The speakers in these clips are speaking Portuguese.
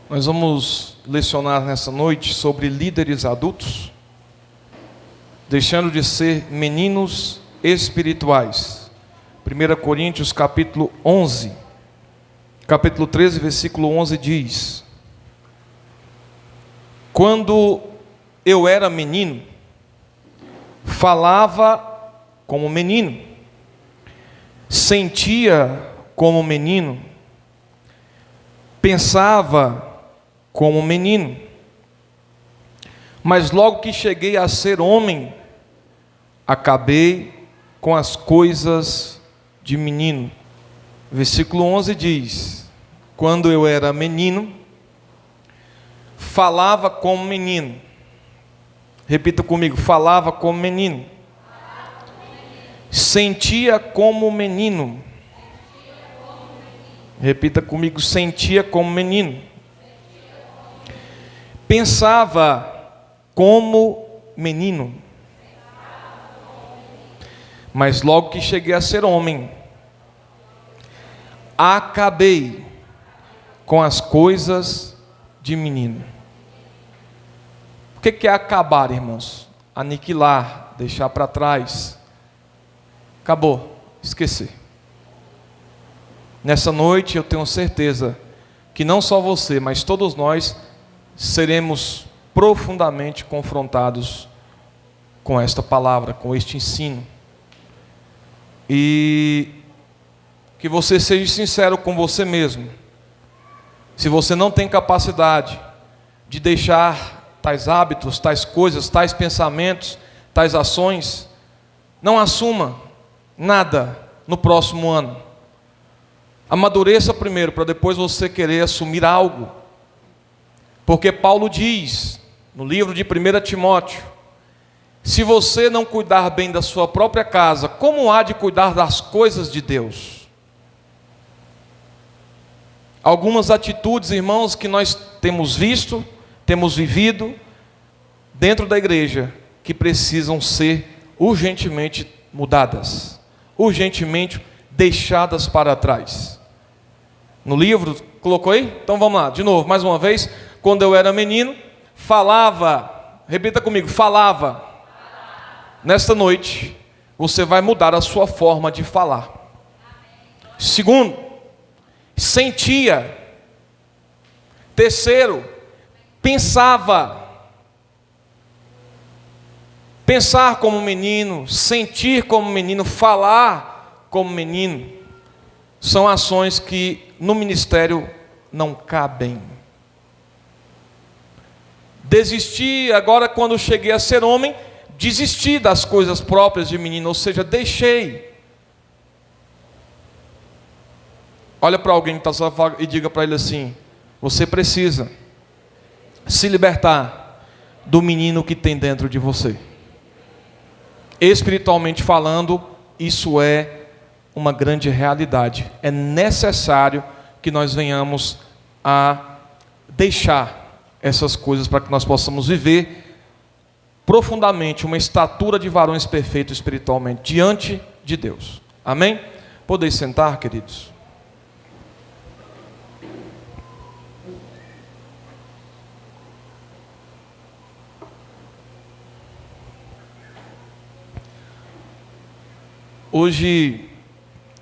Nós vamos lecionar nessa noite sobre líderes adultos, deixando de ser meninos espirituais. 1 Coríntios capítulo 11, capítulo 13, versículo 11 diz: quando eu era menino, falava como menino, sentia como menino, pensava como menino, mas logo que cheguei a ser homem, acabei com as coisas de menino. Versículo 11 diz: quando eu era menino, falava como menino. Repita comigo: falava como menino. Sentia como menino. Repita comigo: sentia como menino. Pensava como menino. Mas logo que cheguei a ser homem, acabei com as coisas de menino. O que é acabar, irmãos? Aniquilar, deixar para trás. Acabou, esquecer. Nessa noite eu tenho certeza que não só você, mas todos nós seremos profundamente confrontados com esta palavra, com este ensino. E que você seja sincero com você mesmo. Se você não tem capacidade de deixar tais hábitos, tais coisas, tais pensamentos, tais ações, não assuma nada no próximo ano. Amadureça primeiro, para depois você querer assumir algo. Porque Paulo diz, no livro de 1 Timóteo, se você não cuidar bem da sua própria casa, como há de cuidar das coisas de Deus? Algumas atitudes, irmãos, que nós temos visto, temos vivido dentro da igreja, que precisam ser urgentemente mudadas, urgentemente deixadas para trás. No livro, colocou aí? Então vamos lá, de novo, mais uma vez. Quando eu era menino, falava, repita comigo, falava. Nesta noite, você vai mudar a sua forma de falar. Segundo, sentia. Terceiro, pensava. Pensar como menino, sentir como menino, falar como menino, são ações que no ministério não cabem. Desisti, agora quando cheguei a ser homem, desisti das coisas próprias de menino, ou seja, deixei. Olha para alguém que está só e diga para ele assim: você precisa se libertar do menino que tem dentro de você. Espiritualmente falando, isso é uma grande realidade. É necessário que nós venhamos a deixar essas coisas para que nós possamos viver profundamente uma estatura de varões perfeitos espiritualmente diante de Deus. Amém? Podeis sentar, queridos. Hoje,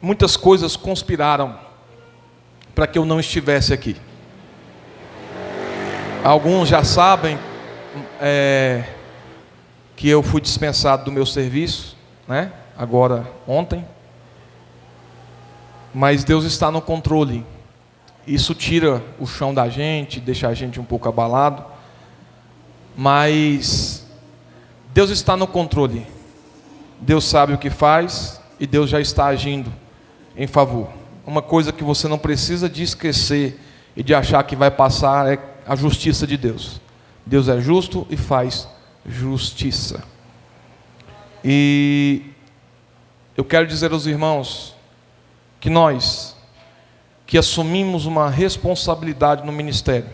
muitas coisas conspiraram para que eu não estivesse aqui. Alguns já sabem que eu fui dispensado do meu serviço, né? Agora, ontem. Mas Deus está no controle. Isso tira o chão da gente, deixa a gente um pouco abalado. Mas Deus está no controle. Deus sabe o que faz e Deus já está agindo em favor. Uma coisa que você não precisa de esquecer e de achar que vai passar é a justiça de Deus. Deus é justo e faz justiça. E eu quero dizer aos irmãos que nós, que assumimos uma responsabilidade no ministério,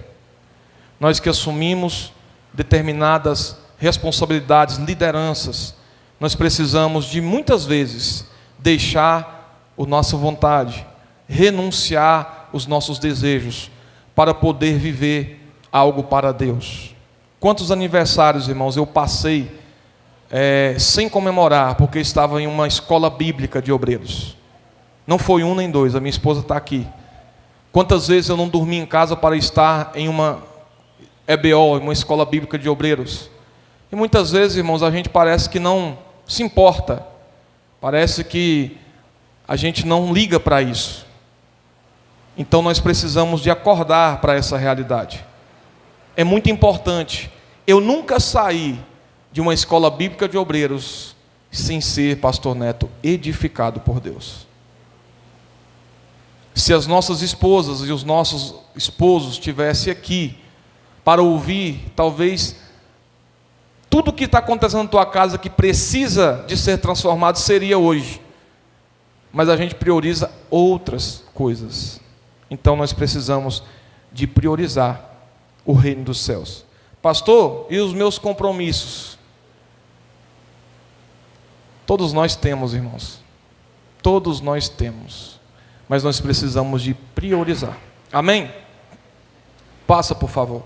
nós que assumimos determinadas responsabilidades, lideranças, nós precisamos de muitas vezes deixar a nossa vontade, renunciar os nossos desejos, para poder viver algo para Deus. Quantos aniversários, irmãos, eu passei sem comemorar, porque estava em uma escola bíblica de obreiros. Não foi um nem dois, a minha esposa está aqui. Quantas vezes eu não dormi em casa para estar em uma EBO, uma escola bíblica de obreiros. E muitas vezes, irmãos, a gente parece que não se importa. Parece que a gente não liga para isso. Então nós precisamos de acordar para essa realidade. É muito importante. Eu nunca saí de uma escola bíblica de obreiros sem ser, pastor Neto, edificado por Deus. Se as nossas esposas e os nossos esposos estivessem aqui para ouvir, talvez tudo que está acontecendo na tua casa que precisa de ser transformado seria hoje. Mas a gente prioriza outras coisas. Então nós precisamos de priorizar o reino dos céus. Pastor, e os meus compromissos? Todos nós temos, irmãos. Todos nós temos. Mas nós precisamos de priorizar. Amém? Passa, por favor.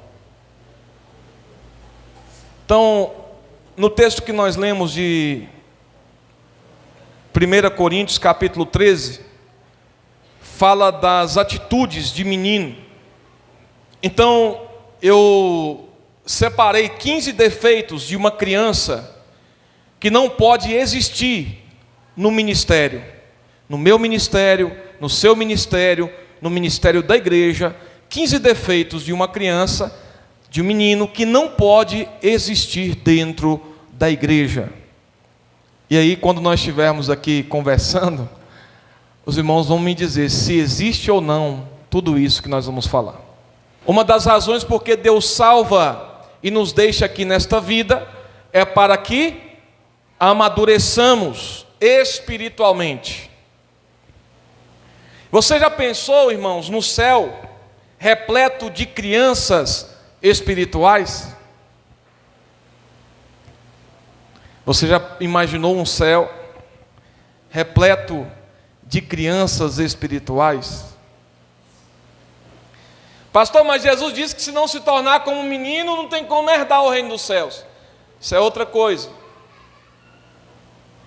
Então, no texto que nós lemos de 1 Coríntios capítulo 13, fala das atitudes de menino. Então, eu separei 15 defeitos de uma criança que não pode existir no ministério. No meu ministério, no seu ministério, no ministério da igreja. 15 defeitos de uma criança, de um menino que não pode existir dentro da igreja. E aí, quando nós estivermos aqui conversando, os irmãos vão me dizer se existe ou não tudo isso que nós vamos falar. Uma das razões porque Deus salva e nos deixa aqui nesta vida é para que amadureçamos espiritualmente. Você já pensou, irmãos, no céu repleto de crianças espirituais? Você já imaginou um céu repleto de crianças espirituais? Pastor, mas Jesus disse que se não se tornar como um menino, não tem como herdar o reino dos céus. Isso é outra coisa.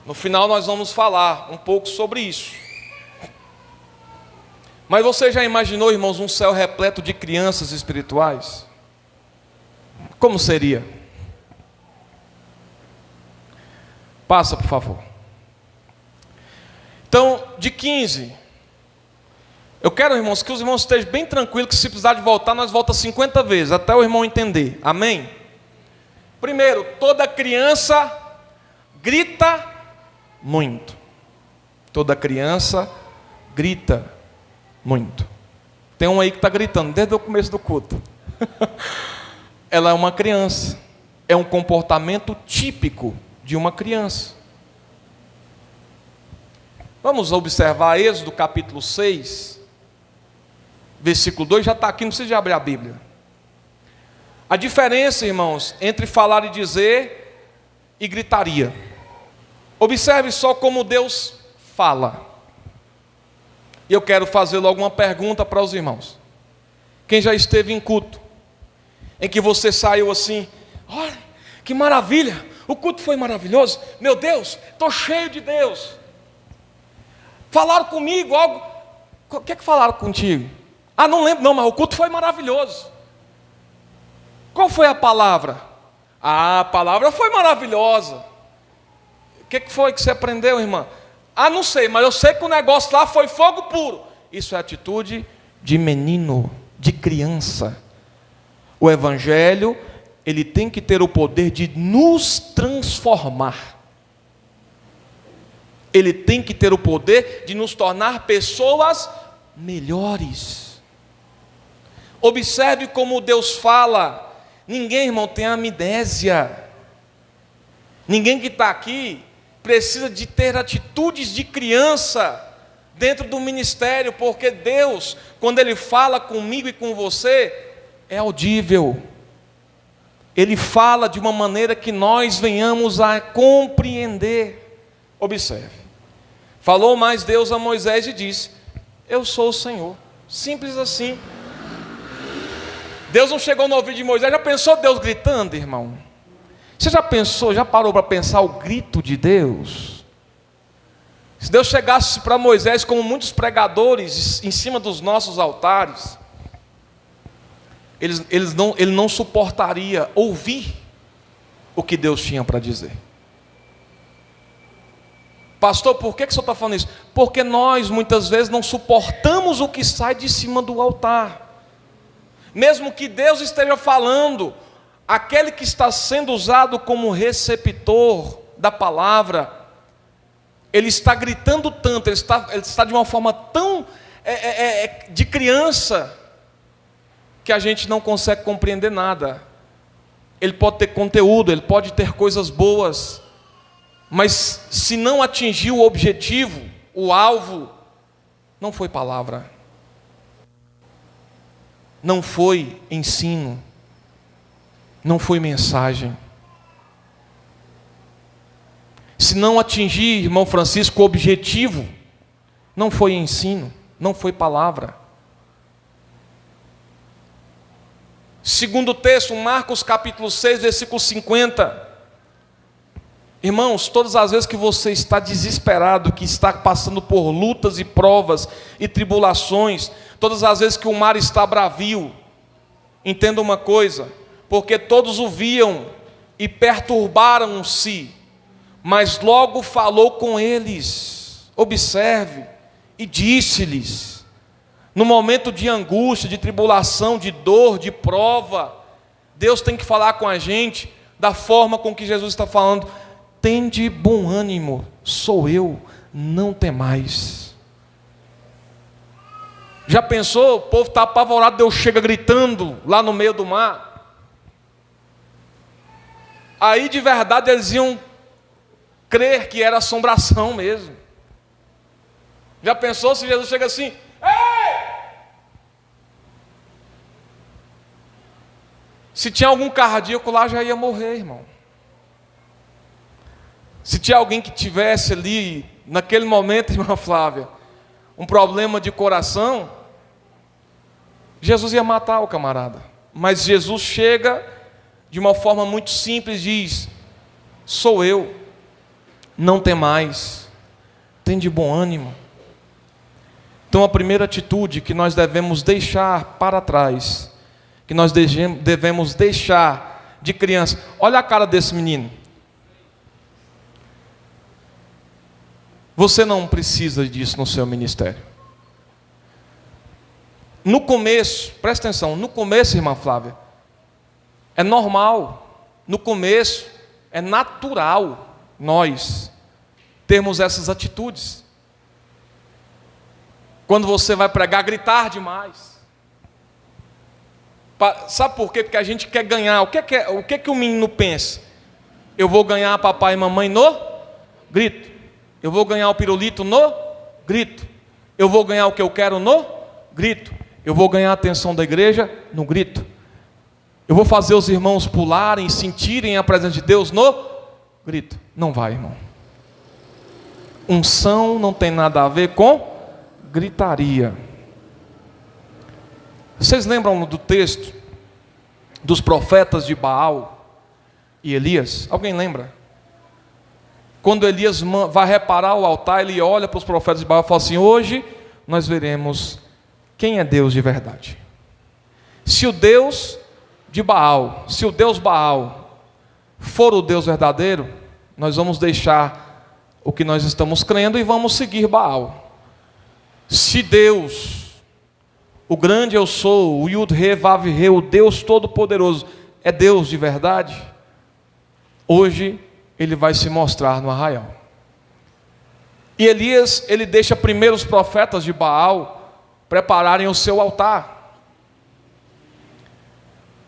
No final nós vamos falar um pouco sobre isso. Mas você já imaginou, irmãos, um céu repleto de crianças espirituais? Como seria? Passa, por favor. Então, de 15, eu quero, irmãos, que os irmãos estejam bem tranquilos, que se precisar de voltar, nós voltamos 50 vezes, até o irmão entender. Amém? Primeiro, toda criança grita muito. Toda criança grita muito. Tem um aí que está gritando desde o começo do culto. Ela é uma criança. É um comportamento típico de uma criança. Vamos observar Êxodo capítulo 6, versículo 2, já está aqui, não precisa de abrir a Bíblia. A diferença, irmãos, entre falar e dizer e gritaria. Observe só como Deus fala. E eu quero fazer logo uma pergunta para os irmãos. Quem já esteve em culto, em que você saiu assim, olha, que maravilha, o culto foi maravilhoso, meu Deus, estou cheio de Deus. Falaram comigo algo, o que é que falaram contigo? Ah, não lembro não, mas o culto foi maravilhoso. Qual foi a palavra? Ah, a palavra foi maravilhosa. O que foi que você aprendeu, irmã? Ah, não sei, mas eu sei que o negócio lá foi fogo puro. Isso é atitude de menino, de criança. O evangelho, ele tem que ter o poder de nos transformar. Ele tem que ter o poder de nos tornar pessoas melhores. Observe como Deus fala. Ninguém, irmão, tem amnésia. Ninguém que está aqui precisa de ter atitudes de criança dentro do ministério, porque Deus, quando Ele fala comigo e com você, é audível. Ele fala de uma maneira que nós venhamos a compreender. Observe. Falou mais Deus a Moisés e disse: eu sou o Senhor. Simples assim. Deus não chegou no ouvido de Moisés. Já pensou Deus gritando, irmão? Você já pensou, já parou para pensar o grito de Deus? Se Deus chegasse para Moisés como muitos pregadores em cima dos nossos altares, ele não suportaria ouvir o que Deus tinha para dizer. Pastor, por que o senhor está falando isso? Porque nós muitas vezes não suportamos o que sai de cima do altar. Mesmo que Deus esteja falando, aquele que está sendo usado como receptor da palavra, ele está gritando tanto, ele está de uma forma tão de criança, que a gente não consegue compreender nada. Ele pode ter conteúdo, ele pode ter coisas boas, mas se não atingir o objetivo, o alvo, não foi palavra, não foi ensino, não foi mensagem. Se não atingir, irmão Francisco, o objetivo, não foi ensino, não foi palavra. Segundo texto, Marcos capítulo 6, versículo 50. Irmãos, todas as vezes que você está desesperado, que está passando por lutas e provas e tribulações, todas as vezes que o mar está bravio, entenda uma coisa, porque todos o viam e perturbaram-se, mas logo falou com eles. Observe, e disse-lhes, no momento de angústia, de tribulação, de dor, de prova, Deus tem que falar com a gente da forma com que Jesus está falando. Tende bom ânimo, sou eu, não temais. Já pensou? O povo está apavorado, Deus chega gritando lá no meio do mar. Aí de verdade eles iam crer que era assombração mesmo. Já pensou se Jesus chega assim: ei! Se tinha algum cardíaco lá, já ia morrer, irmão. Se tinha alguém que tivesse ali, naquele momento, irmã Flávia, um problema de coração, Jesus ia matar o camarada. Mas Jesus chega de uma forma muito simples, diz: sou eu, não temais, tem de bom ânimo. Então a primeira atitude que nós devemos deixar para trás, que nós devemos deixar de criança. Olha a cara desse menino. Você não precisa disso no seu ministério. No começo, presta atenção, no começo, irmã Flávia, é normal, no começo, é natural nós termos essas atitudes. Quando você vai pregar, gritar demais. Sabe por quê? Porque a gente quer ganhar. O que o menino pensa? Eu vou ganhar papai e mamãe no grito. Eu vou ganhar o pirulito no grito. Eu vou ganhar o que eu quero no grito. Eu vou ganhar a atenção da igreja no grito. Eu vou fazer os irmãos pularem, sentirem a presença de Deus no grito. Não vai, irmão. Unção não tem nada a ver com gritaria. Vocês lembram do texto dos profetas de Baal e Elias? Alguém lembra? Quando Elias vai reparar o altar, ele olha para os profetas de Baal e fala assim: hoje nós veremos quem é Deus de verdade. Se o Deus de Baal, se o Deus Baal for o Deus verdadeiro, nós vamos deixar o que nós estamos crendo e vamos seguir Baal. Se Deus, o grande eu sou, o Yud-He, Vav-He, o Deus Todo-Poderoso, é Deus de verdade, hoje ele vai se mostrar no arraial. E Elias, ele deixa primeiro os profetas de Baal prepararem o seu altar.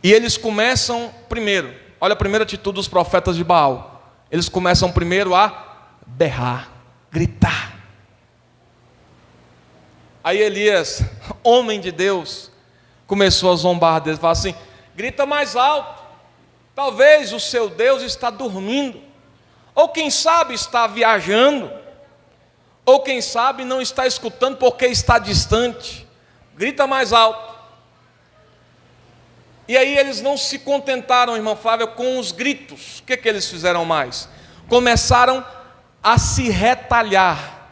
E eles começam primeiro, olha a primeira atitude dos profetas de Baal. Eles começam primeiro a berrar, gritar. Aí Elias, homem de Deus, começou a zombar deles, falou assim: grita mais alto, talvez o seu Deus está dormindo, ou quem sabe está viajando, ou quem sabe não está escutando porque está distante. Grita mais alto. E aí eles não se contentaram, irmã Flávia, com os gritos. O que eles fizeram mais? Começaram a se retalhar.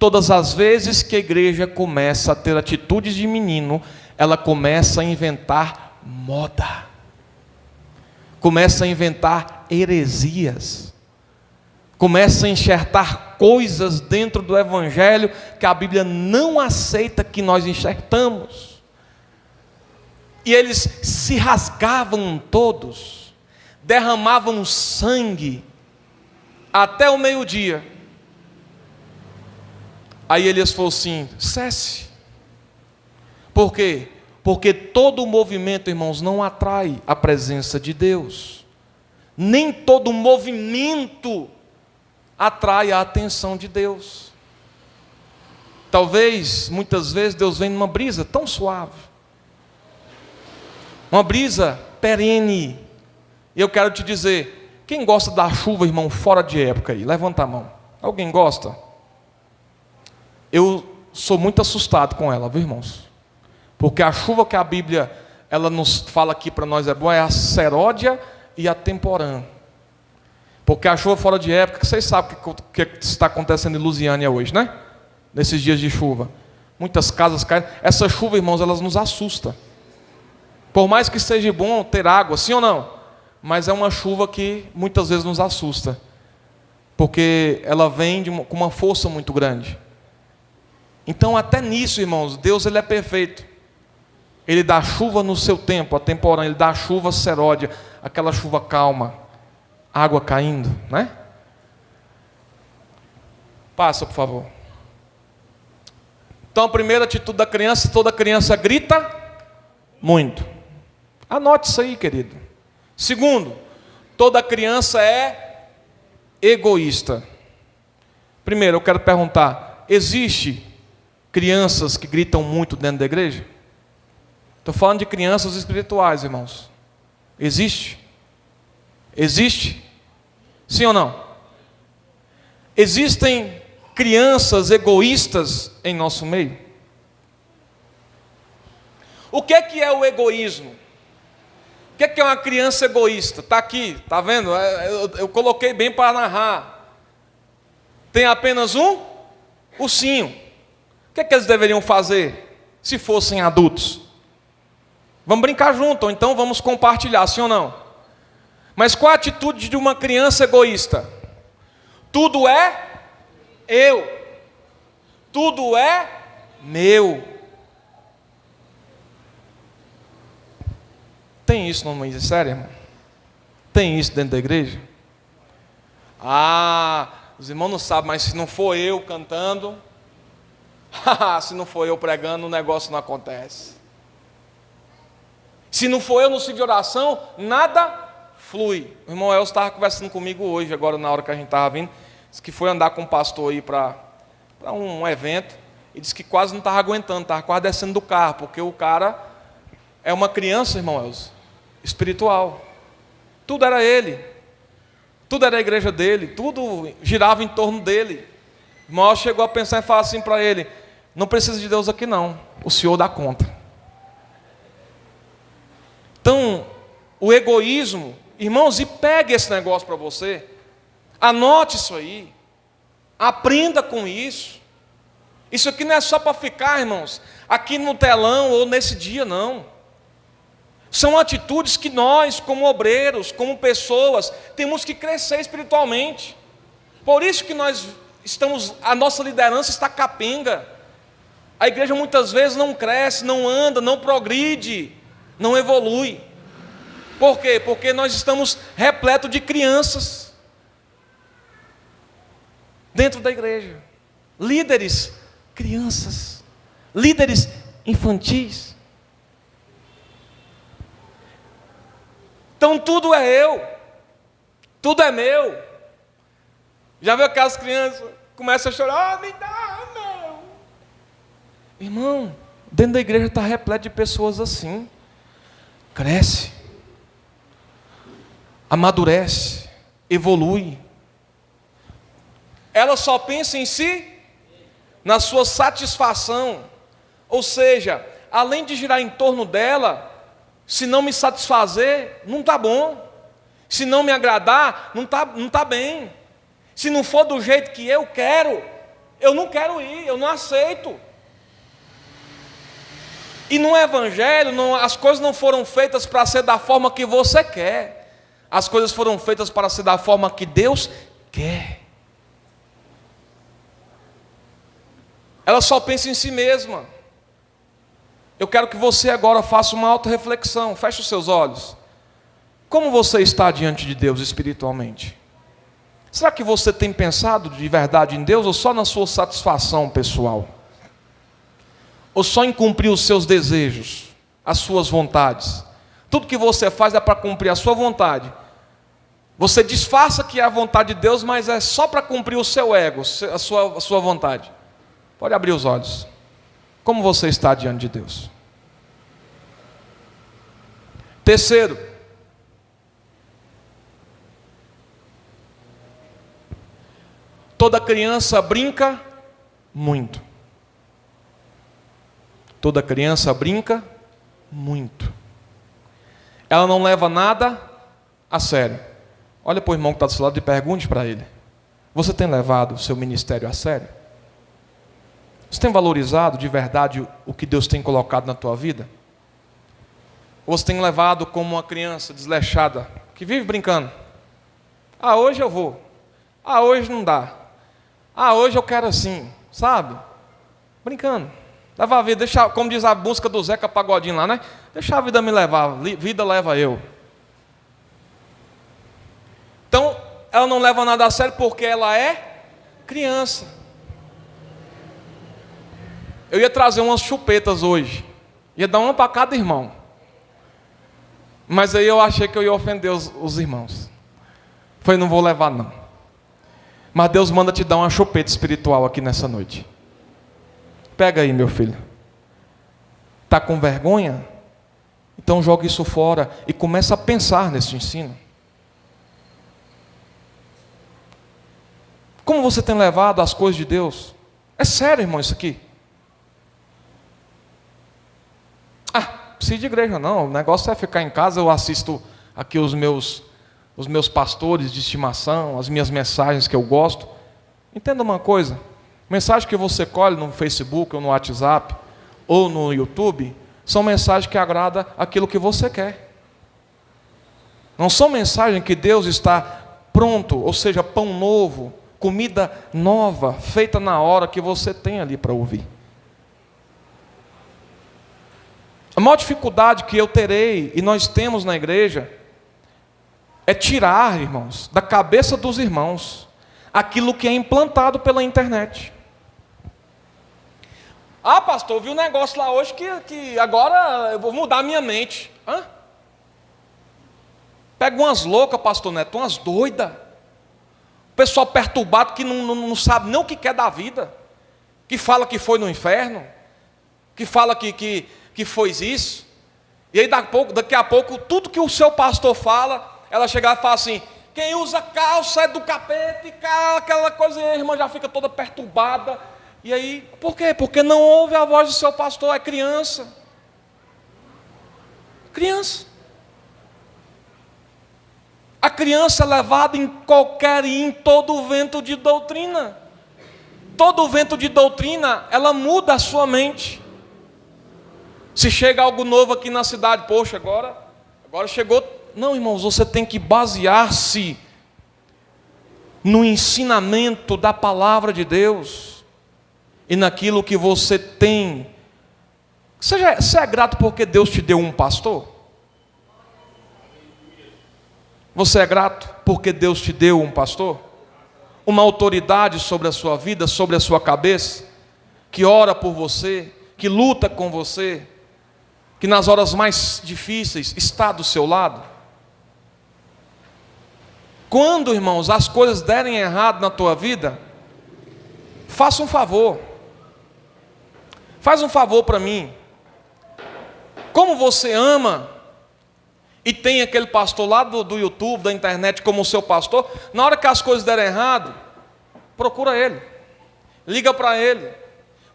Todas as vezes que a igreja começa a ter atitudes de menino, ela começa a inventar moda. Começa a inventar heresias. Começa a enxertar coisas dentro do evangelho que a Bíblia não aceita que nós enxertamos. E eles se rasgavam todos, derramavam sangue até o meio-dia. Aí Elias falou assim: cesse. Por quê? Porque todo movimento, irmãos, não atrai a presença de Deus. Nem todo movimento atrai a atenção de Deus. Talvez, muitas vezes, Deus vem numa brisa tão suave, uma brisa perene. E eu quero te dizer, quem gosta da chuva, irmão, fora de época aí? Levanta a mão. Alguém gosta? Eu sou muito assustado com ela, viu, irmãos? Porque a chuva que a Bíblia ela nos fala aqui para nós é boa, é a seródia e a temporã. Porque a chuva fora de época, vocês sabem o que está acontecendo em Lusiânia hoje, né? Nesses dias de chuva. Muitas casas caem. Essa chuva, irmãos, elas nos assusta. Por mais que seja bom ter água, sim ou não? Mas é uma chuva que muitas vezes nos assusta. Porque ela vem com uma força muito grande. Então, até nisso, irmãos, Deus ele é perfeito. Ele dá chuva no seu tempo, a temporã, ele dá chuva seródia, aquela chuva calma, água caindo, né? Passa, por favor. Então, a primeira atitude da criança, toda criança grita muito. Anote isso aí, querido. Segundo, toda criança é egoísta. Primeiro, eu quero perguntar, existe crianças que gritam muito dentro da igreja? Estou falando de crianças espirituais, irmãos. Existe? Existe? Sim ou não? Existem crianças egoístas em nosso meio? O que é o egoísmo? O que é uma criança egoísta? Está aqui, está vendo? Eu coloquei bem para narrar. Tem apenas um ursinho. O que eles deveriam fazer se fossem adultos? Vamos brincar junto, ou então vamos compartilhar, sim ou não? Mas qual a atitude de uma criança egoísta? Tudo é eu. Tudo é meu. Tem isso no ministério, irmão? Tem isso dentro da igreja? Os irmãos não sabem, mas se não for eu cantando, se não for eu pregando, o negócio não acontece. Se não for eu no ciclo de oração, nada flui. O irmão Elcio estava conversando comigo hoje, agora na hora que a gente estava vindo, disse que foi andar com um pastor aí para um evento, e disse que quase não estava aguentando, estava quase descendo do carro, porque o cara é uma criança, irmão Elcio, espiritual. Tudo era ele, tudo era a igreja dele, tudo girava em torno dele. O irmão Elcio chegou a pensar e falar assim para ele: não precisa de Deus aqui não, o Senhor dá conta. Então, o egoísmo, irmãos, e pegue esse negócio para você, anote isso aí, aprenda com isso. Isso aqui não é só para ficar, irmãos, aqui no telão ou nesse dia, não. São atitudes que nós, como obreiros, como pessoas, temos que crescer espiritualmente. Por isso que a nossa liderança está capenga. A igreja muitas vezes não cresce, não anda, não progride, não evolui. Por quê? Porque nós estamos repletos de crianças dentro da igreja. Líderes, crianças. Líderes infantis. Então tudo é eu. Tudo é meu. Já viu aquelas crianças começam a chorar? Me dá, não. Irmão, dentro da igreja está repleto de pessoas assim. Cresce, amadurece, evolui. Ela só pensa em si, na sua satisfação. Ou seja, além de girar em torno dela, Se não me satisfazer, não está bom. Se não me agradar, não tá bem. Se não for do jeito que eu quero, eu não quero ir, eu não aceito. E no Evangelho, as coisas não foram feitas para ser da forma que você quer. As coisas foram feitas para ser da forma que Deus quer. Ela só pensa em si mesma. Eu quero que você agora faça uma autorreflexão. Feche os seus olhos. Como você está diante de Deus espiritualmente? Será que você tem pensado de verdade em Deus ou só na sua satisfação pessoal? Ou só em cumprir os seus desejos, as suas vontades? Tudo que você faz é para cumprir a sua vontade. Você disfarça que é a vontade de Deus, mas é só para cumprir o seu ego, a sua vontade. Pode abrir os olhos. Como você está diante de Deus? Terceiro, toda criança brinca muito. Toda criança brinca muito. Ela não leva nada a sério. Olha para o irmão que está do seu lado e pergunte para ele: você tem levado o seu ministério a sério? Você tem valorizado de verdade o que Deus tem colocado na tua vida? Ou você tem levado como uma criança desleixada, que vive brincando? Ah, hoje eu vou. Ah, hoje não dá. Ah, hoje eu quero assim, sabe? Brincando. Leva a vida, deixa, como diz a música do Zeca Pagodinho lá, né? Deixa a vida me levar, vida leva eu. Então, ela não leva nada a sério porque ela é criança. Eu ia trazer umas chupetas hoje. Ia dar uma para cada irmão. Mas aí eu achei que eu ia ofender os irmãos. Falei, não vou levar não. Mas Deus manda te dar uma chupeta espiritual aqui nessa noite. Pega aí, meu filho. Está com vergonha? Então joga isso fora e começa a pensar nesse ensino. Como você tem levado as coisas de Deus? É sério, irmão, isso aqui? Precisa de igreja não, o negócio é ficar em casa. Eu assisto aqui os meus pastores de estimação, as minhas mensagens que eu gosto. Entenda uma coisa: mensagem que você colhe no Facebook ou no WhatsApp ou no YouTube são mensagens que agradam aquilo que você quer. Não são mensagens que Deus está pronto, ou seja, pão novo, comida nova, feita na hora que você tem ali para ouvir. A maior dificuldade que eu terei, e nós temos na igreja, é tirar, irmãos, da cabeça dos irmãos, aquilo que é implantado pela internet. Ah, pastor, eu vi um negócio lá hoje que agora eu vou mudar a minha mente. Hã? Pega umas loucas, pastor Neto, umas doidas. O pessoal perturbado que não sabe nem o que quer da vida. Que fala que foi no inferno. Que fala que foi isso. E aí daqui a pouco, tudo que o seu pastor fala, ela chega e fala assim: quem usa calça é do capeta, e aquela coisa, e a irmã já fica toda perturbada. E aí, por quê? Porque não ouve a voz do seu pastor, é criança. Criança. A criança é levada em qualquer e em todo vento de doutrina. Todo vento de doutrina, ela muda a sua mente. Se chega algo novo aqui na cidade, poxa, agora chegou. Não, irmãos, você tem que basear-se no ensinamento da palavra de Deus e naquilo que você tem. Você é grato porque Deus te deu um pastor? Você é grato porque Deus te deu um pastor? Uma autoridade sobre a sua vida, sobre a sua cabeça, que ora por você, que luta com você, que nas horas mais difíceis está do seu lado? Quando, irmãos, as coisas derem errado na tua vida, faça um favor. Faz um favor para mim. Como você ama e tem aquele pastor lá do YouTube, da internet, como o seu pastor, na hora que as coisas derem errado, procura ele, liga para ele,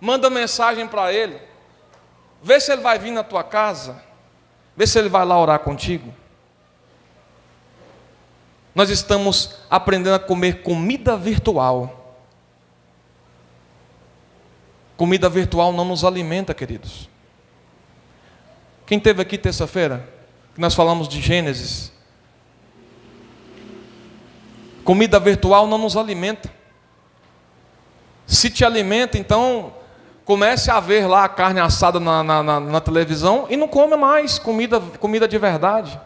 manda mensagem para ele, vê se ele vai vir na tua casa, Vê se ele vai lá orar contigo. Nós estamos aprendendo a comer comida virtual. Comida virtual não nos alimenta, queridos. Quem esteve aqui terça-feira, que nós falamos de Gênesis. Comida virtual não nos alimenta. Se te alimenta, então comece a ver lá a carne assada na televisão e não come mais comida de verdade.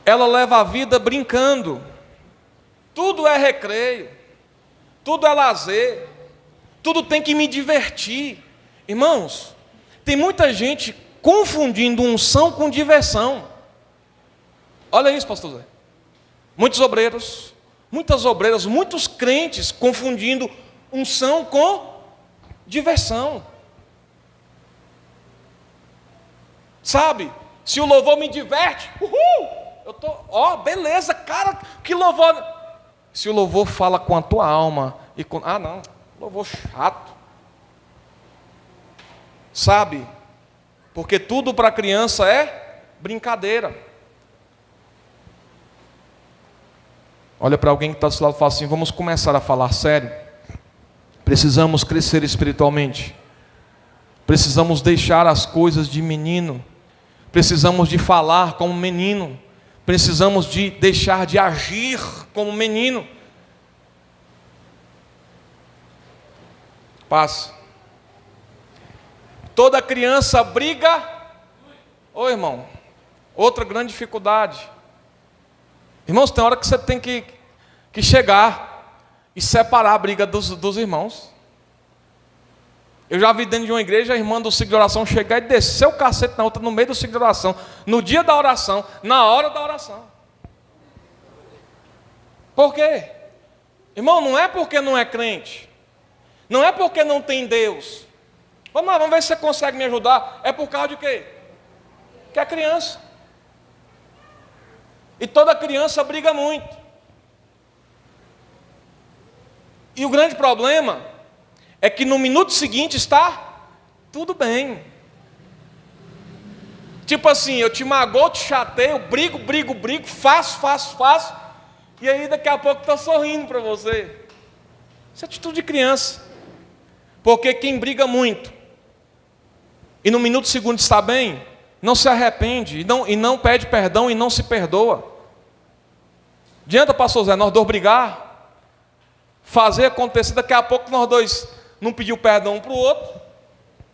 Ela leva a vida brincando. Tudo é recreio. Tudo é lazer. Tudo tem que me divertir. Irmãos, tem muita gente confundindo unção com diversão. Olha isso, pastor Zé. Muitos obreiros, muitas obreiras, muitos crentes confundindo unção com diversão. Sabe? Se o louvor me diverte, eu tô, beleza, cara, que louvor. Se o louvor fala com a tua alma e com, não, louvor chato. Sabe? Porque tudo para criança é brincadeira. Olha para alguém que está do seu lado e fala assim: vamos começar a falar sério. Precisamos crescer espiritualmente. Precisamos deixar as coisas de menino. Precisamos de falar como menino. Precisamos de deixar de agir como menino. Passa. Toda criança briga. Ô irmão, outra grande dificuldade. Irmãos, tem hora que você tem que chegar e separar a briga dos irmãos. Eu já vi dentro de uma igreja a irmã do ciclo de oração chegar e descer o cacete na outra no meio do ciclo de oração, no dia da oração, na hora da oração. Por quê? Irmão, não é porque não é crente, não é porque não tem Deus. Vamos lá, vamos ver se você consegue me ajudar. É por causa de quê? Que é criança. E toda criança briga muito. E o grande problema é que no minuto seguinte está tudo bem. Tipo assim, eu te magoo, te chateio, brigo, faço. E aí daqui a pouco estou sorrindo para você. Isso é atitude de criança. Porque quem briga muito e no minuto seguinte está bem, não se arrepende e não pede perdão e não se perdoa. Adianta, pastor Zé, nós dois brigar, fazer acontecer, daqui a pouco nós dois não pediu perdão um para o outro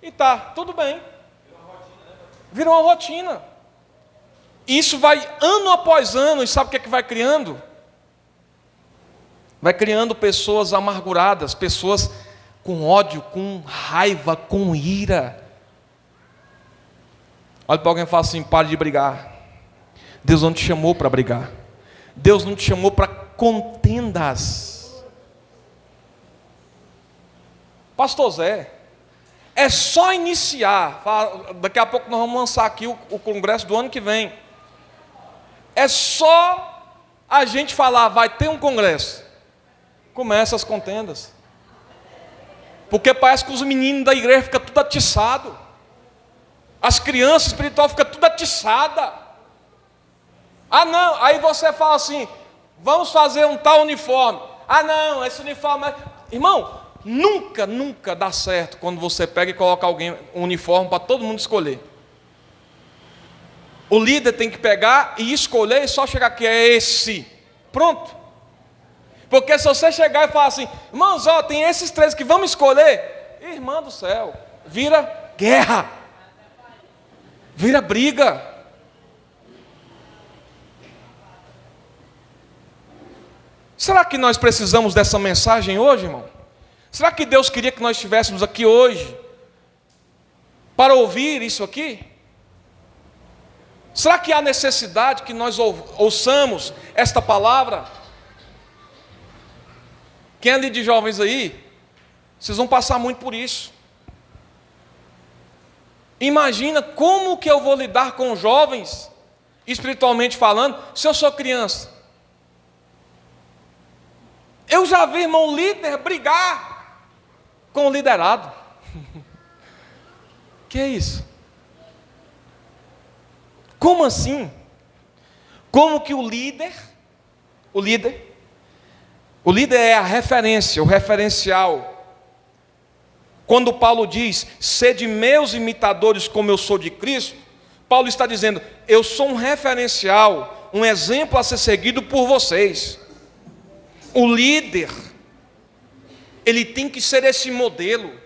e tá, tudo bem. Virou uma rotina. Isso vai ano após ano, e sabe o que é que vai criando? Vai criando pessoas amarguradas, pessoas com ódio, com raiva, com ira. Olha para alguém e fala assim: pare de brigar. Deus não te chamou para brigar. Deus não te chamou para contendas. Pastor Zé, é só iniciar. Daqui a pouco nós vamos lançar aqui o congresso do ano que vem. É só a gente falar, vai ter um congresso. Começa as contendas. Porque parece que os meninos da igreja ficam tudo atiçados. As crianças espirituais ficam tudo atiçadas. Não, aí você fala assim: vamos fazer um tal uniforme. Não, esse uniforme é... Irmão, nunca dá certo quando você pega e coloca um uniforme para todo mundo escolher. O líder tem que pegar e escolher e só chegar aqui, é esse. Pronto. Porque se você chegar e falar assim: irmãos, tem esses três que vamos escolher, irmã do céu, vira guerra, vira briga. Será que nós precisamos dessa mensagem hoje, irmão? Será que Deus queria que nós estivéssemos aqui hoje para ouvir isso aqui? Será que há necessidade que nós ouçamos esta palavra? Quem é ali de jovens aí, vocês vão passar muito por isso. Imagina como que eu vou lidar com jovens, espiritualmente falando, se eu sou criança. Eu já vi, irmão, líder brigar com o liderado. Que é isso? Como assim? Como que o líder é a referência, o referencial. Quando Paulo diz, sede meus imitadores como eu sou de Cristo, Paulo está dizendo, eu sou um referencial, um exemplo a ser seguido por vocês. O líder, ele tem que ser esse modelo.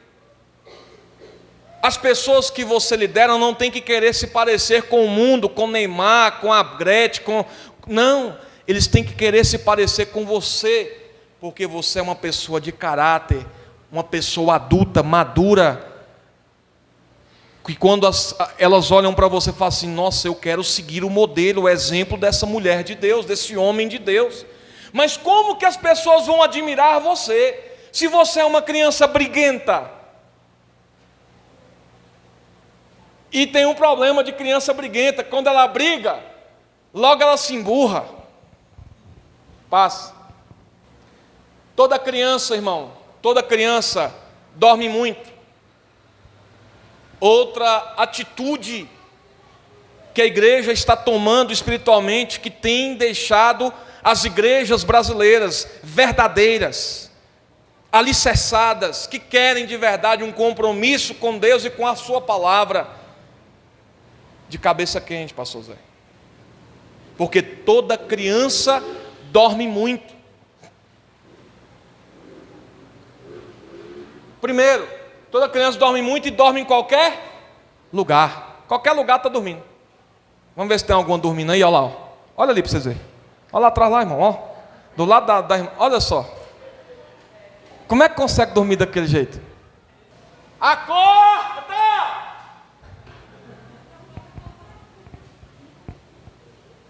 As pessoas que você lidera não tem que querer se parecer com o mundo, com Neymar, com a Gretchen, não, eles têm que querer se parecer com você, porque você é uma pessoa de caráter, uma pessoa adulta, madura, que quando elas olham para você e falam assim, nossa, eu quero seguir o modelo, o exemplo dessa mulher de Deus, desse homem de Deus. Mas como que as pessoas vão admirar você, se você é uma criança briguenta? E tem um problema de criança briguenta, quando ela briga, logo ela se emburra. Passa. Toda criança, irmão, toda criança dorme muito. Outra atitude que a igreja está tomando espiritualmente, que tem deixado as igrejas brasileiras verdadeiras, alicerçadas, que querem de verdade um compromisso com Deus e com a sua palavra, de cabeça quente, pastor Zé. Porque toda criança dorme muito. Primeiro, toda criança dorme muito e dorme em qualquer lugar. Qualquer lugar está dormindo. Vamos ver se tem alguma dormindo aí, olha lá. Ó. Olha ali para vocês verem. Olha lá atrás lá, irmão. Ó. Do lado da irmã. Olha só. Como é que consegue dormir daquele jeito? Acorda!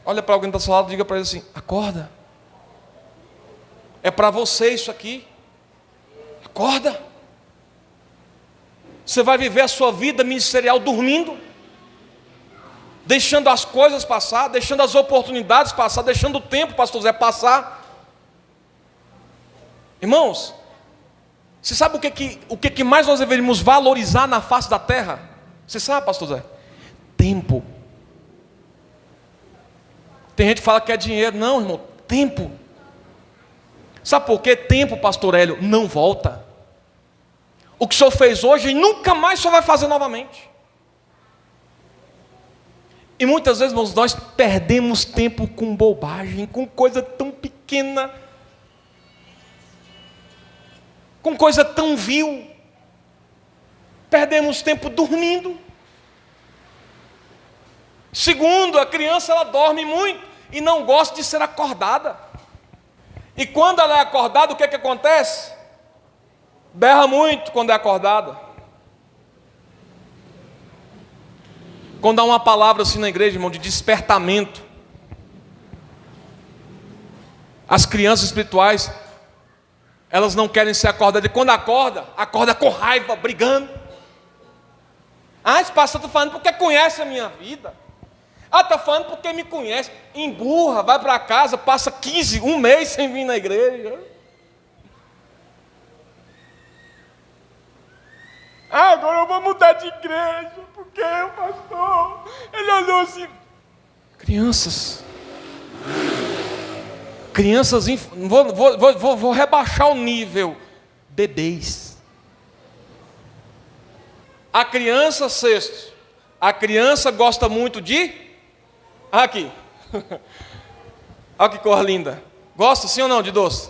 Olha para alguém da sua lado e diga para ele assim, acorda. É para você isso aqui. Acorda. Você vai viver a sua vida ministerial dormindo, deixando as coisas passar, deixando as oportunidades passar, deixando o tempo, pastor Zé, passar. Irmãos, você sabe o que mais nós deveríamos valorizar na face da terra? Você sabe, pastor Zé? Tempo. Tem gente que fala que é dinheiro. Não, irmão, tempo. Sabe por quê? Tempo, pastor Hélio, não volta. O que o senhor fez hoje, nunca mais o senhor vai fazer novamente. E muitas vezes, irmãos, nós perdemos tempo com bobagem, com coisa tão pequena, com coisa tão vil. Perdemos tempo dormindo. Segundo, a criança ela dorme muito e não gosta de ser acordada. E quando ela é acordada, o que acontece? Berra muito quando é acordada. Quando há uma palavra assim na igreja, irmão, de despertamento, as crianças espirituais, elas não querem ser acordadas. E quando acorda com raiva, brigando. Ah, esse pastor está falando porque conhece a minha vida. Ah, está falando porque me conhece. Emburra, vai para casa, passa um mês sem vir na igreja. Ah, agora eu vou mudar de igreja, porque o pastor, ele olhou assim. Crianças, vou rebaixar o nível. Bebês. A criança, sexto, a criança gosta muito de... Aqui. Olha que cor linda. Gosta sim ou não de doce?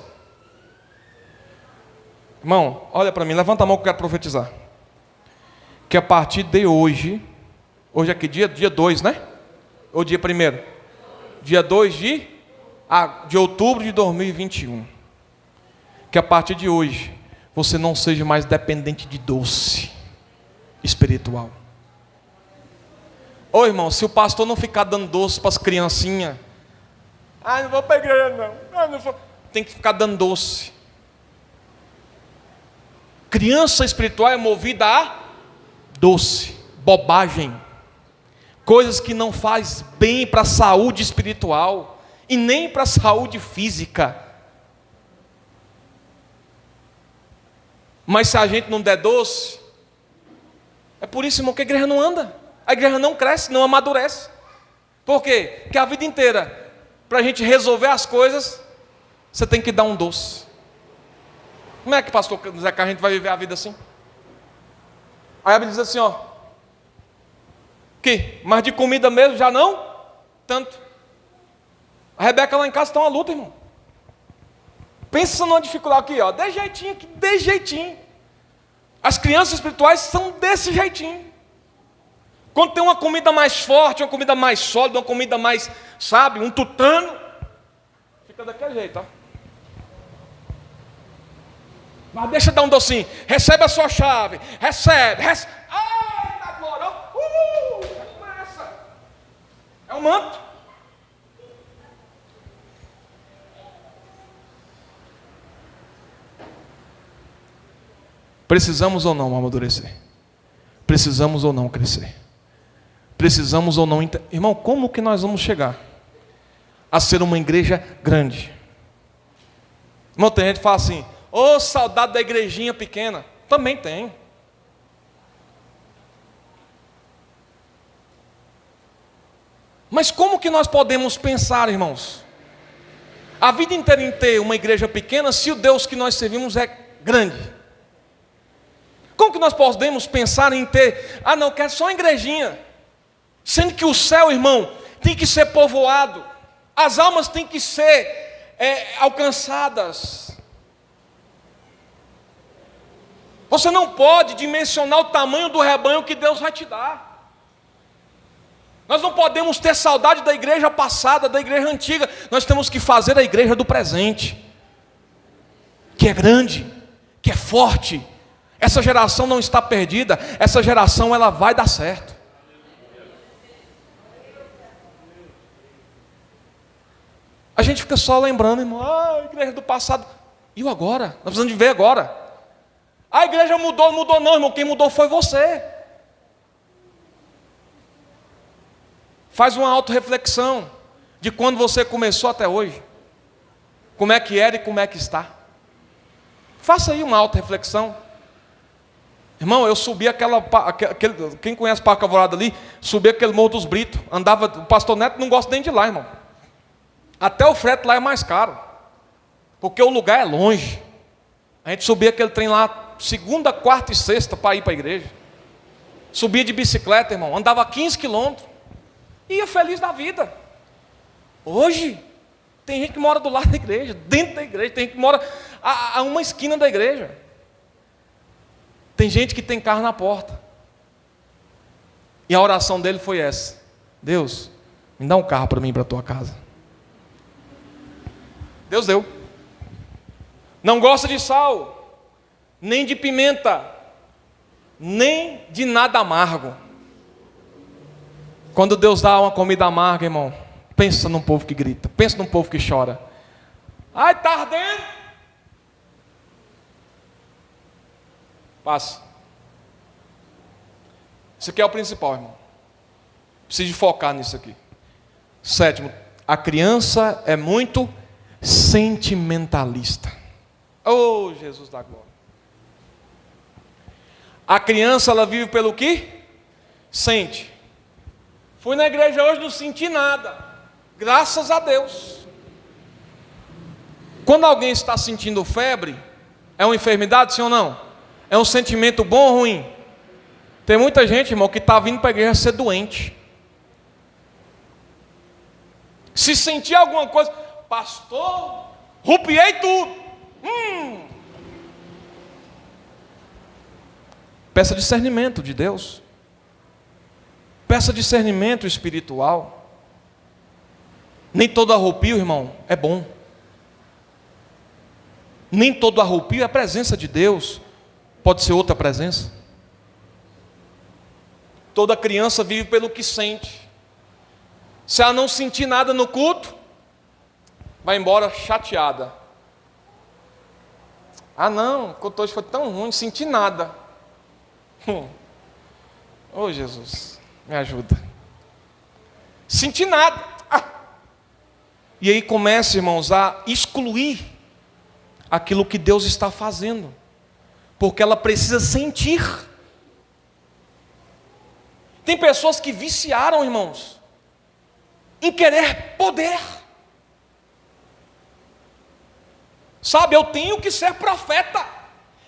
Irmão, olha para mim, levanta a mão que eu quero profetizar. Que a partir de hoje é que dia? Dia 2, né? Ou dia 1º? Dia 2 de outubro de 2021. Que a partir de hoje você não seja mais dependente de doce espiritual. Ô irmão, se o pastor não ficar dando doce para as criancinhas, não vou para a igreja não, tem que ficar dando doce. Criança espiritual é movida a doce, bobagem, coisas que não faz bem para a saúde espiritual e nem para a saúde física. Mas se a gente não der doce, é por isso, irmão, que a igreja não anda. A igreja não cresce, não amadurece. Por quê? Porque a vida inteira, para a gente resolver as coisas, você tem que dar um doce. Como é que, pastor Zé, que a gente vai viver a vida assim? Aí a Bíblia diz assim, ó. Que? Mas de comida mesmo já não? Tanto. A Rebeca lá em casa está uma luta, irmão. Pensa numa dificuldade aqui, ó. De jeitinho aqui, de jeitinho. As crianças espirituais são desse jeitinho. Quando tem uma comida mais forte, uma comida mais sólida, uma comida mais, sabe, um tutano, fica daquele jeito, ó. Mas deixa eu dar um docinho. Recebe a sua chave. Recebe. Ai, tá glória. Começa. É o manto. Precisamos ou não amadurecer? Precisamos ou não crescer? Precisamos ou não... Irmão, como que nós vamos chegar a ser uma igreja grande? Irmão, tem gente que fala assim, ô, saudade da igrejinha pequena. Também tem. Mas como que nós podemos pensar, irmãos, a vida inteira em ter uma igreja pequena, se o Deus que nós servimos é grande? Como que nós podemos pensar em ter, não, quero só uma igrejinha, sendo que o céu, irmão, tem que ser povoado, as almas têm que ser alcançadas. Você não pode dimensionar o tamanho do rebanho que Deus vai te dar. Nós não podemos ter saudade da igreja passada, da igreja antiga. Nós temos que fazer a igreja do presente, que é grande, que é forte. Essa geração não está perdida. Essa geração, ela vai dar certo. A gente fica só lembrando, irmão, a igreja do passado. E o agora? Nós precisamos de ver agora. A igreja mudou, não mudou não, irmão. Quem mudou foi você. Faz uma autorreflexão de quando você começou até hoje. Como é que era e como é que está. Faça aí uma autorreflexão. Irmão, eu subi quem conhece Parque Alvorada ali, subi aquele Morro dos Britos. Andava, o pastor Neto não gosta nem de ir lá, irmão. Até o frete lá é mais caro. Porque o lugar é longe. A gente subia aquele trem lá, segunda, quarta e sexta, para ir para a igreja. Subia de bicicleta, irmão, andava 15 quilômetros. Ia feliz da vida. Hoje, tem gente que mora do lado da igreja, dentro da igreja. Tem gente que mora a uma esquina da igreja. Tem gente que tem carro na porta. E a oração dele foi essa: Deus, me dá um carro para mim ir para a tua casa. Deus deu. Não gosta de sal, nem de pimenta, nem de nada amargo. Quando Deus dá uma comida amarga, irmão, pensa num povo que grita, pensa num povo que chora. Ai, está ardendo. Passa. Isso aqui é o principal, irmão. Preciso focar nisso aqui. Sétimo, a criança é muito sentimentalista. Oh, Jesus da glória. A criança, ela vive pelo que? Sente. Fui na igreja hoje, não senti nada. Graças a Deus. Quando alguém está sentindo febre, é uma enfermidade, sim ou não? É um sentimento bom ou ruim? Tem muita gente, irmão, que está vindo para a igreja ser doente. Se sentir alguma coisa, pastor, rupiei tudo. Peça discernimento de Deus. Peça discernimento espiritual. Nem todo arrupio, irmão, é bom. Nem todo arrupio é a presença de Deus. Pode ser outra presença. Toda criança vive pelo que sente. Se ela não sentir nada no culto, vai embora chateada. Não, o culto hoje foi tão ruim, não senti nada. Oh, Jesus, me ajuda. Senti nada. E aí começa, irmãos, a excluir aquilo que Deus está fazendo, porque ela precisa sentir. Tem pessoas que viciaram, irmãos. em querer poder. Sabe, eu tenho que ser profeta.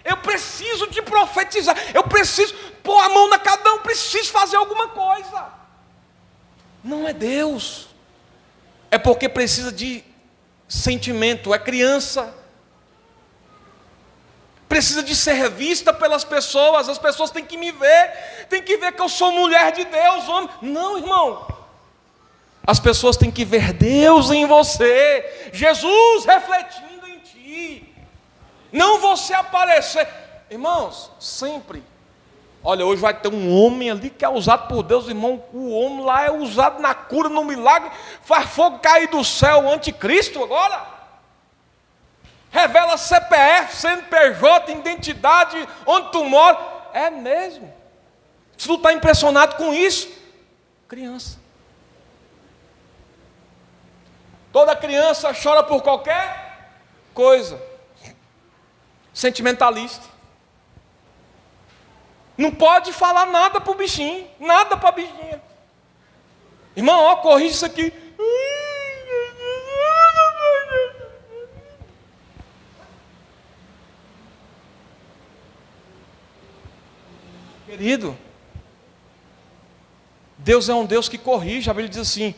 Eu preciso de profetizar. Eu preciso pôr a mão na cada um. Preciso fazer alguma coisa. Não é Deus. É porque precisa de sentimento. É criança. Precisa de ser vista pelas pessoas. As pessoas têm que me ver. Têm que ver que eu sou mulher de Deus, homem. Não, irmão. As pessoas têm que ver Deus em você. Jesus refletindo em ti. Não você aparecer. Irmãos, sempre. Olha, hoje vai ter um homem ali que é usado por Deus, irmão. O homem lá é usado na cura, no milagre. Faz fogo cair do céu, o anticristo agora. Revela CPF, CNPJ, identidade, onde tu mora. É mesmo. Se tu está impressionado com isso, criança. Toda criança chora por qualquer coisa. Sentimentalista. Não pode falar nada para o bichinho, nada para a bichinha. Irmão, ó, corrige isso aqui. Querido, Deus é um Deus que corrige. A Bíblia diz assim,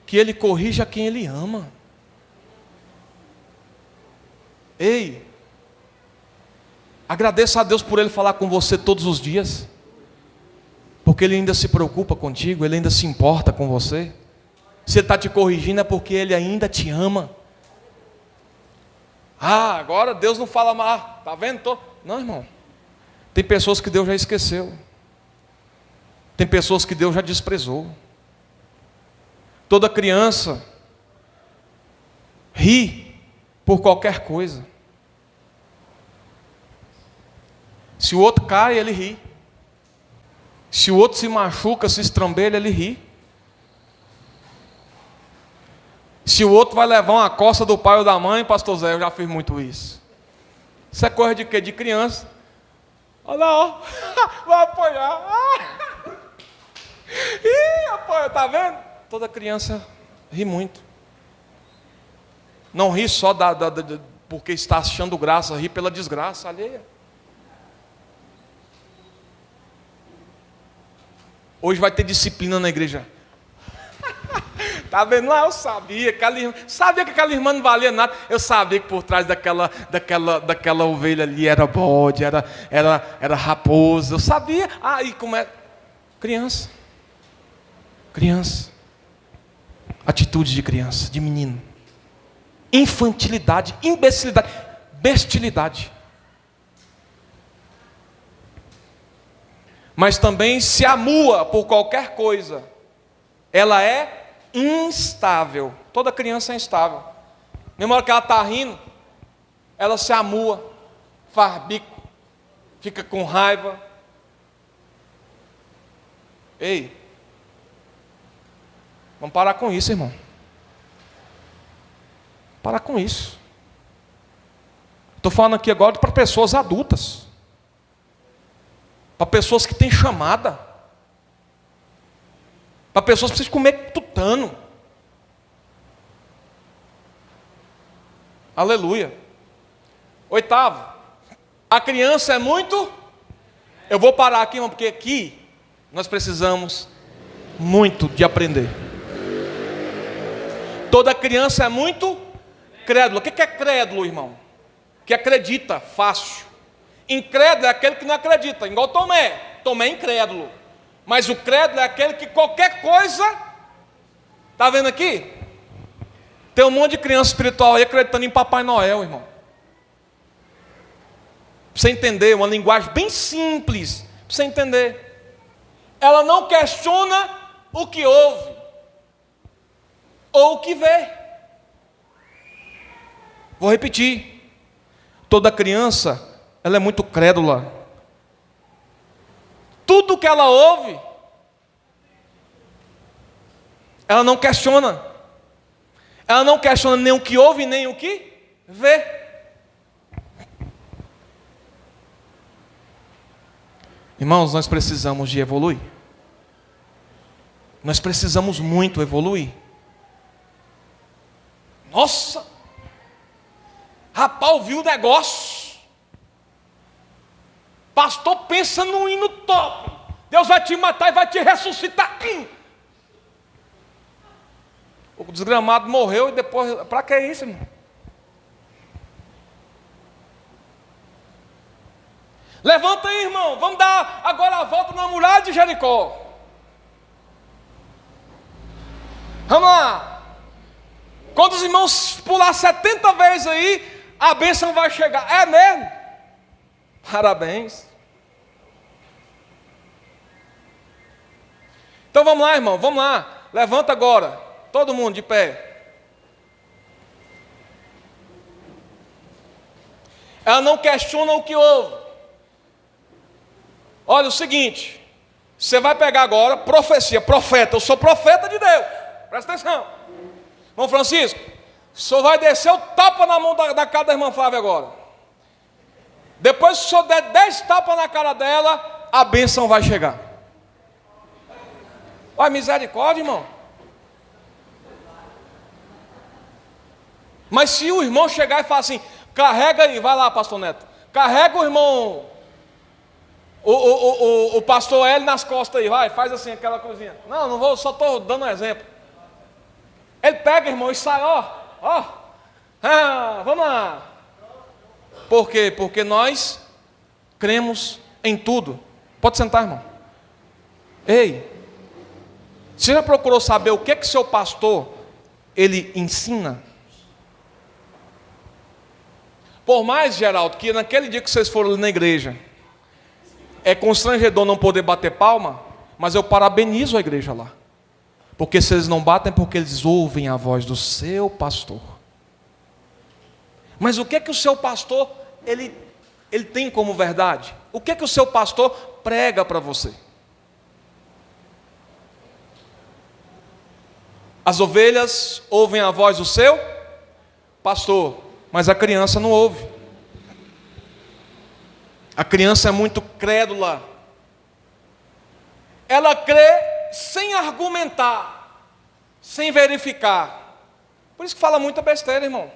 que Ele corrige a quem Ele ama. Ei, agradeça a Deus por Ele falar com você todos os dias, porque Ele ainda se preocupa contigo, Ele ainda se importa com você. Se Ele está te corrigindo é porque Ele ainda te ama. Ah, agora Deus não fala mais, está vendo? Não, irmão. Tem pessoas que Deus já esqueceu. Tem pessoas que Deus já desprezou. Toda criança ri por qualquer coisa. Se o outro cai, ele ri. Se o outro se machuca, se estrambelha, ele ri. Se o outro vai levar uma coça do pai ou da mãe, pastor Zé, eu já fiz muito isso. Isso é coisa de quê? De criança. Olha lá, ó. Vai apoiar. Ih, apoia, tá vendo? Toda criança ri muito. Não ri só porque está achando graça, ri pela desgraça alheia. Hoje vai ter disciplina na igreja. Tá vendo lá? Eu sabia que aquela irmã não valia nada. Eu sabia que por trás daquela ovelha ali era bode, era raposa. Eu sabia. Aí como é? Criança. Criança. Atitude de criança, de menino. Infantilidade, imbecilidade, bestilidade. Mas também se amua por qualquer coisa. Ela é instável. Toda criança é instável. Mesmo hora que ela está rindo, ela se amua, faz bico, fica com raiva. Ei, vamos parar com isso, irmão. Parar com isso. Estou falando aqui agora para pessoas adultas. Para pessoas que têm chamada. Para pessoas que precisam comer tutano. Aleluia. Oitavo. A criança é muito... Eu vou parar aqui, irmão, porque aqui nós precisamos muito de aprender. Toda criança é muito crédula. O que é crédulo, irmão? Que acredita, fácil. Incrédulo é aquele que não acredita, igual Tomé. Tomé é incrédulo. Mas o crédulo é aquele que qualquer coisa... Está vendo aqui? Tem um monte de criança espiritual aí acreditando em Papai Noel, irmão. Pra você entender, uma linguagem bem simples. Pra você entender. Ela não questiona o que ouve. Ou o que vê. Vou repetir. Toda criança... ela é muito crédula. Tudo que ela ouve, ela não questiona. Ela não questiona nem o que ouve, nem o que vê. Irmãos, nós precisamos de evoluir. Nós precisamos muito evoluir. Nossa! Rapaz, ouviu o negócio. Pastor pensa no hino top. Deus vai te matar e vai te ressuscitar. O desgramado morreu e depois... Para que isso, irmão? Levanta aí, irmão. Vamos dar agora a volta na muralha de Jericó. Vamos lá. Quando os irmãos pular 70 vezes aí, a bênção vai chegar. É mesmo? Parabéns. Então vamos lá, irmão. Vamos lá. Levanta agora. Todo mundo de pé. Ela não questiona o que houve. Olha o seguinte, você vai pegar agora profecia, profeta, eu sou profeta de Deus, presta atenção. Irmão Francisco, o senhor vai descer o tapa na mão da cara da irmã Flávia agora. Depois que o senhor der 10 tapas na cara dela, a bênção vai chegar. Olha, misericórdia, irmão. Mas se o irmão chegar e falar assim, carrega aí, vai lá, pastor Neto, carrega o irmão... O pastor Hélio nas costas aí, vai, faz assim, aquela coisinha. Não vou, só estou dando um exemplo. Ele pega, irmão, e sai, vamos lá. Por quê? Porque nós cremos em tudo. Pode sentar, irmão. Ei, você já procurou saber o que seu pastor, ele ensina? Por mais, Geraldo, que naquele dia que vocês foram na igreja, é constrangedor não poder bater palma, mas eu parabenizo a igreja lá. Porque se eles não batem, porque eles ouvem a voz do seu pastor. Mas o que é que o seu pastor, ele tem como verdade? O que é que o seu pastor prega para você? As ovelhas ouvem a voz do seu pastor, mas a criança não ouve. A criança é muito crédula. Ela crê sem argumentar, sem verificar. Por isso que fala muita besteira, irmão.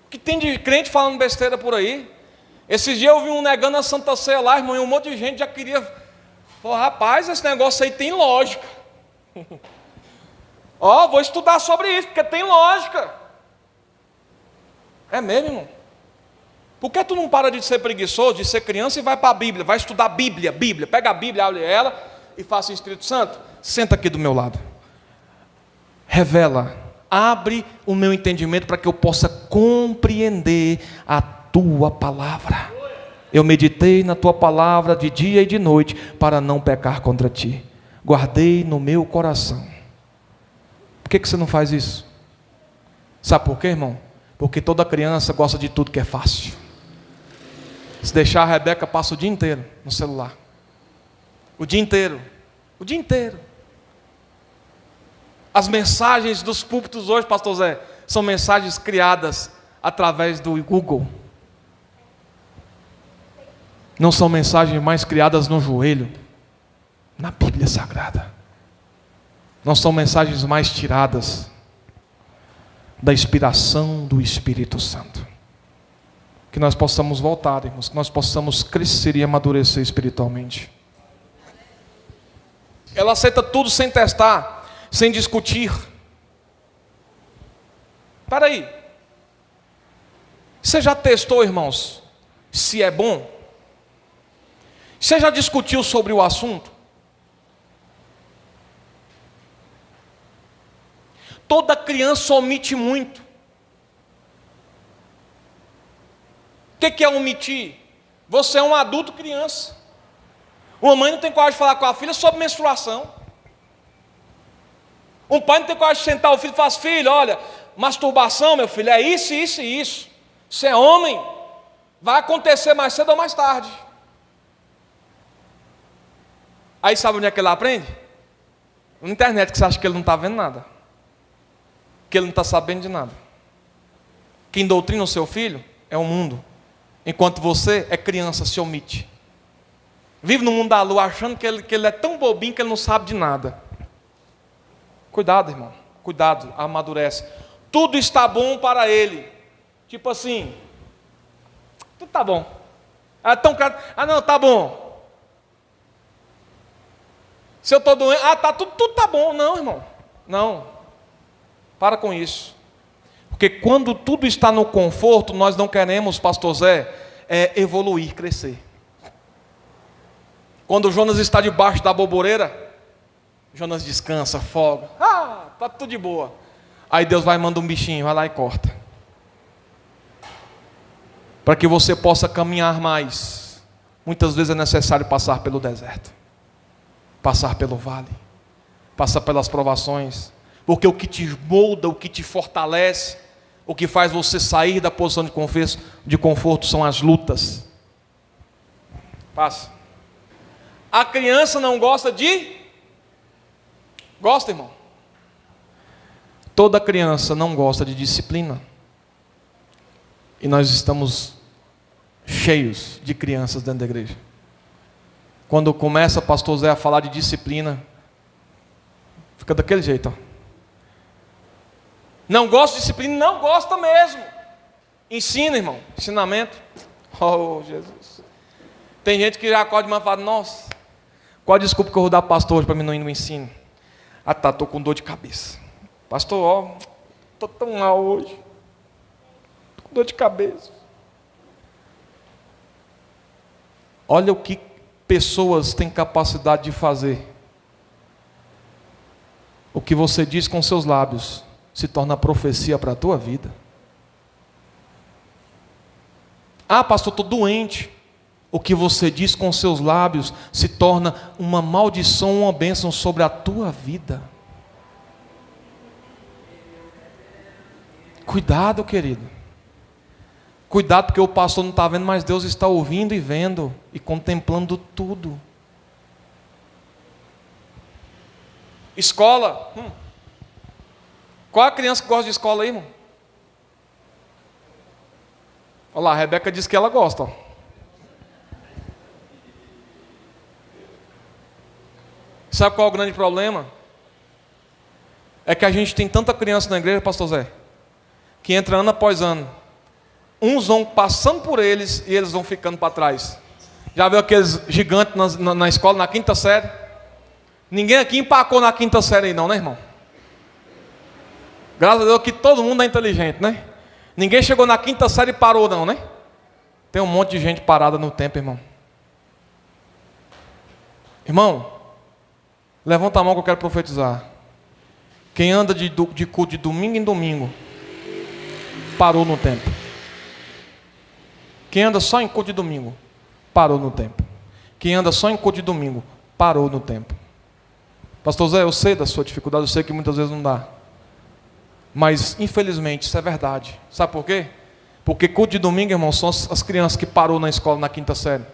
O que tem de crente falando besteira por aí? Esses dias eu vi um negando a Santa Ceia lá, irmão, e um monte de gente já queria... Pô, rapaz, esse negócio aí tem lógica. Vou estudar sobre isso, porque tem lógica. É mesmo, irmão? Por que tu não para de ser preguiçoso, de ser criança e vai para a Bíblia, vai estudar a Bíblia, pega a Bíblia, abre ela e faça o Espírito Santo, senta aqui do meu lado, revela, abre o meu entendimento para que eu possa compreender a tua palavra. Eu meditei na tua palavra de dia e de noite para não pecar contra ti, guardei no meu coração. Por que você não faz isso? Sabe por quê, irmão? Porque toda criança gosta de tudo que é fácil. Se deixar, a Rebeca passa o dia inteiro no celular. O dia inteiro. As mensagens dos púlpitos hoje, pastor Zé, são mensagens criadas através do Google. Não são mensagens mais criadas no joelho, na Bíblia Sagrada. Não são mensagens mais tiradas da inspiração do Espírito Santo. Que nós possamos voltar, irmãos, que nós possamos crescer e amadurecer espiritualmente. Ela aceita tudo sem testar, sem discutir. Espera aí. Você já testou, irmãos, se é bom? Você já discutiu sobre o assunto? Toda criança omite muito. O que é omitir? Você é um adulto criança. Uma mãe não tem coragem de falar com a filha sobre menstruação. Um pai não tem coragem de sentar o filho e falar: filho, olha, masturbação, meu filho, é isso, isso e isso. Você é homem, vai acontecer mais cedo ou mais tarde. Aí sabe onde é que ele aprende? Na internet, que você acha que ele não está vendo nada. Que ele não está sabendo de nada. Quem doutrina o seu filho é o mundo. Enquanto você é criança, se omite. Vive no mundo da lua achando que ele é tão bobinho que ele não sabe de nada. Cuidado, irmão. Cuidado, amadurece. tudo está bom para ele. Tipo assim, tudo está bom. Não, tá bom. Se eu estou doente, tudo está bom. Não, irmão, não. Para com isso. Porque quando tudo está no conforto, nós não queremos, pastor Zé, evoluir, crescer. Quando Jonas está debaixo da boboreira, Jonas descansa, folga. Tá tudo de boa. Aí Deus vai e manda um bichinho, vai lá e corta. Para que você possa caminhar mais. Muitas vezes é necessário passar pelo deserto. Passar pelo vale. Passar pelas provações. Porque o que te molda, o que te fortalece, o que faz você sair da posição de conforto são as lutas. Passa. A criança não gosta de... Gosta, irmão? Toda criança não gosta de disciplina. E nós estamos cheios de crianças dentro da igreja. Quando começa o pastor Zé a falar de disciplina, fica daquele jeito, ó. Não gosta de disciplina, não gosta mesmo. Ensina, irmão, ensinamento. Oh, Jesus. Tem gente que já acorda de manhã e fala, nossa, qual a desculpa que eu vou dar pastor hoje para mim não ir no ensino? Estou com dor de cabeça. Pastor, estou tão mal hoje. Estou com dor de cabeça. Olha o que pessoas têm capacidade de fazer. O que você diz com seus lábios se torna profecia para a tua vida. Pastor, estou doente. O que você diz com seus lábios se torna uma maldição, uma bênção sobre a tua vida. Cuidado, querido. Cuidado, porque o pastor não está vendo, mas Deus está ouvindo e vendo e contemplando tudo. Escola. Qual a criança que gosta de escola aí, irmão? Olha lá, a Rebeca disse que ela gosta. Sabe qual é o grande problema? É que a gente tem tanta criança na igreja, pastor Zé, que entra ano após ano. Uns vão passando por eles e eles vão ficando para trás. Já viu aqueles gigantes na escola, na quinta série? Ninguém aqui empacou na quinta série aí não, né, irmão? Graças a Deus que todo mundo é inteligente, né? Ninguém chegou na quinta série e parou não, né? Tem um monte de gente parada no tempo, irmão. Irmão, levanta a mão que eu quero profetizar. Quem anda de culto de domingo em domingo, parou no tempo. Quem anda só em culto de domingo, parou no tempo. Quem anda só em culto de domingo, parou no tempo. Pastor Zé, eu sei da sua dificuldade, eu sei que muitas vezes não dá. Mas, infelizmente, isso é verdade. Sabe por quê? Porque culto de domingo, irmão, são as crianças que parou na escola na quinta série.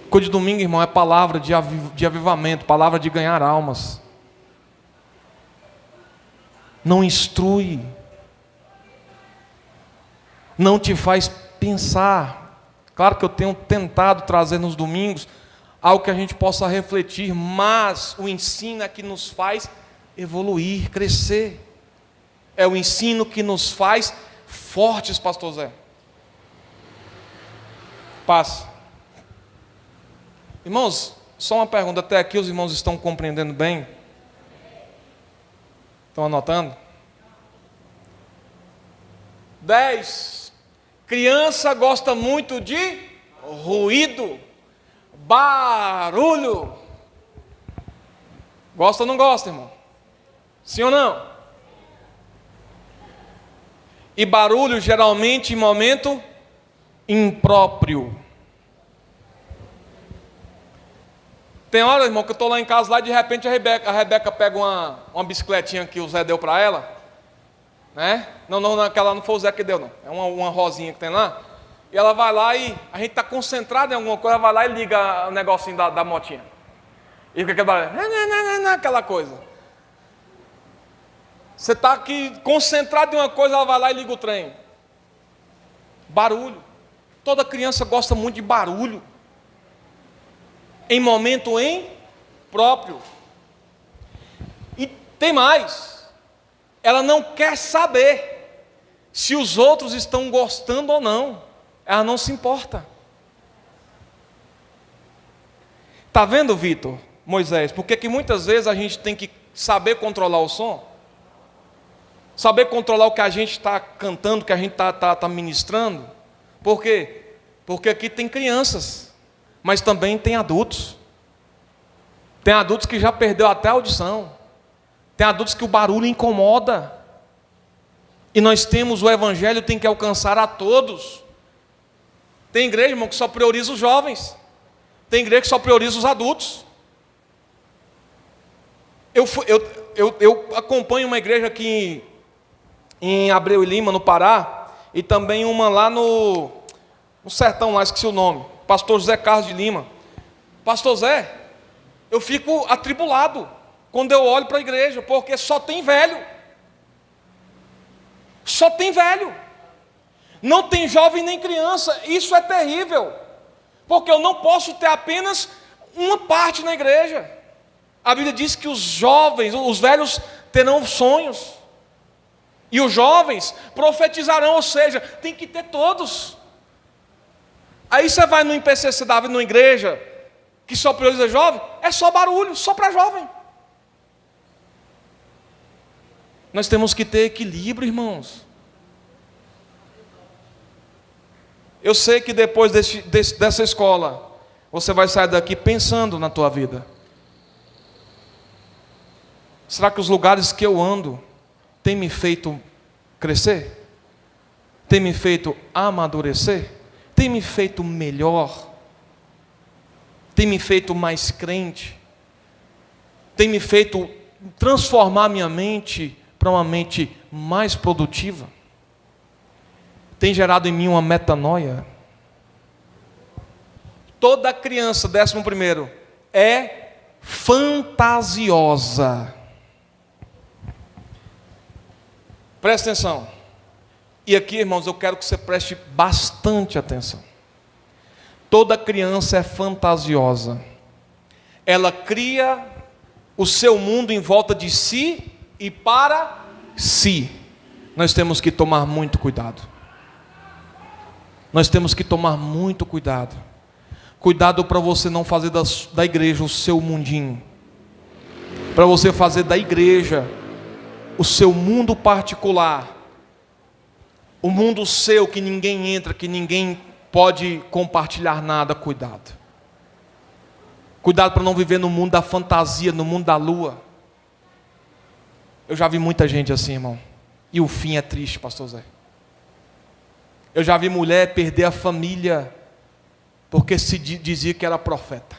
Culto de domingo, irmão, é palavra de avivamento, palavra de ganhar almas. Não instrui. Não te faz pensar. Claro que eu tenho tentado trazer nos domingos algo que a gente possa refletir, mas o ensino é que nos faz evoluir, crescer. É o ensino que nos faz fortes, pastor Zé. Passa. Irmãos, só uma pergunta, até aqui os irmãos estão compreendendo bem? Estão anotando? 10. Criança gosta muito de ruído, barulho. Gosta ou não gosta, irmão? Sim ou não? E barulho geralmente em momento impróprio. Tem hora, irmão, que eu estou lá em casa lá e de repente a Rebeca pega uma bicicletinha que o Zé deu para ela, né? Não, aquela não foi o Zé que deu, não. É uma rosinha que tem lá. E ela vai lá e a gente está concentrado em alguma coisa, ela vai lá e liga o negocinho da motinha. E fica aquela coisa. Você está aqui concentrado em uma coisa, ela vai lá e liga o trem. Barulho. Toda criança gosta muito de barulho. Em momento impróprio. E tem mais. ela não quer saber se os outros estão gostando ou não. Ela não se importa. Está vendo, Vitor, Moisés? Porque que muitas vezes a gente tem que saber controlar o som, saber controlar o que a gente está cantando, o que a gente está ministrando. Por quê? Porque aqui tem crianças, mas também tem adultos. Tem adultos que já perdeu até a audição. Tem adultos que o barulho incomoda. E nós temos o evangelho, tem que alcançar a todos. Tem igreja, irmão, que só prioriza os jovens. Tem igreja que só prioriza os adultos. Eu acompanho uma igreja aqui em Abreu e Lima, no Pará, e também uma lá no sertão, lá esqueci o nome, pastor José Carlos de Lima. Pastor Zé, eu fico atribulado quando eu olho para a igreja, porque só tem velho. Só tem velho. Não tem jovem nem criança. Isso é terrível, porque eu não posso ter apenas uma parte na igreja. A Bíblia diz que os jovens, os velhos terão sonhos, e os jovens profetizarão, ou seja, tem que ter todos. Aí você vai no IPCCW, numa igreja que só prioriza jovem, é só barulho, só para jovem. Nós temos que ter equilíbrio, irmãos. Eu sei que depois dessa escola, você vai sair daqui pensando na tua vida. Será que os lugares que eu ando têm me feito crescer? Tem me feito amadurecer? Tem me feito melhor? Tem me feito mais crente? Tem me feito transformar minha mente para uma mente mais produtiva? Tem gerado em mim uma metanoia? Toda criança, 11º, é fantasiosa. Presta atenção. E aqui, irmãos, eu quero que você preste bastante atenção. Toda criança é fantasiosa. Ela cria o seu mundo em volta de si e para si. Nós temos que tomar muito cuidado. Nós temos que tomar muito cuidado. Cuidado para você não fazer da igreja o seu mundinho. Para você fazer da igreja o seu mundo particular. O mundo seu que ninguém entra, que ninguém pode compartilhar nada. Cuidado. Cuidado para não viver no mundo da fantasia, no mundo da lua. Eu já vi muita gente assim, irmão. E o fim é triste, pastor Zé. Eu já vi mulher perder a família porque se dizia que era profeta.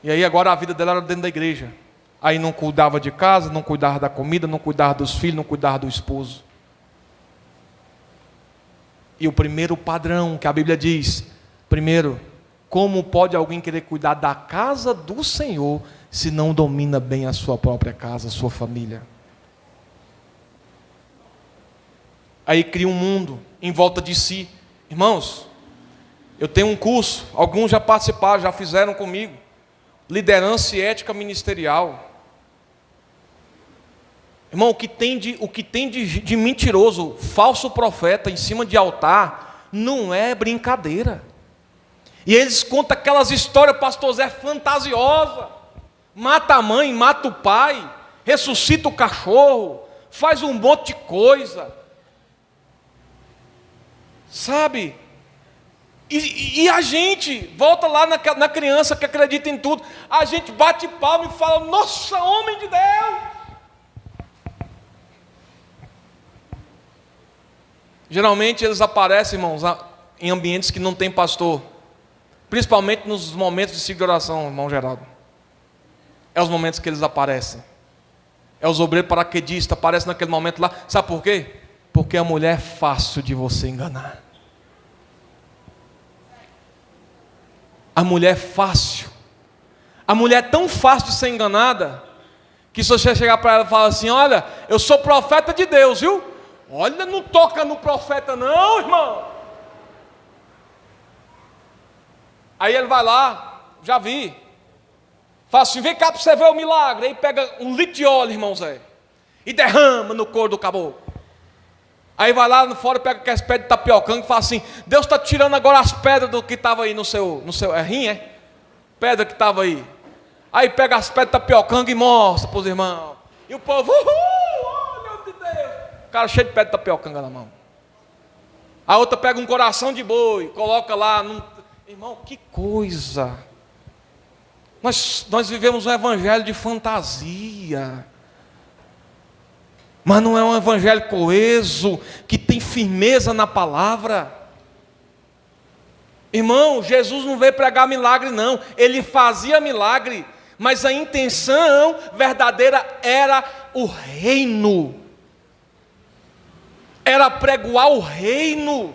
E aí agora a vida dela era dentro da igreja. Aí não cuidava de casa, não cuidava da comida, não cuidava dos filhos, não cuidava do esposo. E o primeiro padrão que a Bíblia diz, primeiro, como pode alguém querer cuidar da casa do Senhor se não domina bem a sua própria casa, a sua família? Aí cria um mundo em volta de si. Irmãos, eu tenho um curso, alguns já participaram, já fizeram comigo, liderança e ética ministerial. Irmão, o que tem de mentiroso, falso profeta em cima de altar, não é brincadeira. E eles contam aquelas histórias, pastor Zé, fantasiosa. Mata a mãe, mata o pai, ressuscita o cachorro, faz um monte de coisa. Sabe? E a gente, volta lá na criança que acredita em tudo, a gente bate palma e fala, nossa, homem de Deus! Geralmente eles aparecem, irmãos, em ambientes que não tem pastor. Principalmente nos momentos de ciclo de oração, irmão Geraldo. É os momentos que eles aparecem. É os obreiros paraquedistas, aparecem naquele momento lá. Sabe por quê? Porque a mulher é fácil de você enganar. A mulher é fácil. A mulher é tão fácil de ser enganada, que se você chegar para ela e falar assim, olha, eu sou profeta de Deus, viu? Olha, não toca no profeta não, irmão. Aí ele vai lá, já vi. Fala assim, vem cá para você ver o milagre. Aí pega um litro de óleo, irmão Zé, e derrama no couro do caboclo. Aí vai lá no fora, pega aquelas pedras de tapiocanga e fala assim: Deus está tirando agora as pedras do que estava aí no seu rim, é? Pedra que estava aí. Aí pega as pedras de tapiocanga e mostra para os irmãos. E o povo, oh meu Deus! O cara cheio de pedra de tapiocanga na mão. A outra pega um coração de boi, coloca lá. Irmão, que coisa! Nós vivemos um evangelho de fantasia. Mas não é um evangelho coeso, que tem firmeza na palavra. Irmão, Jesus não veio pregar milagre não. Ele fazia milagre, mas a intenção verdadeira era o reino. Era pregoar o reino.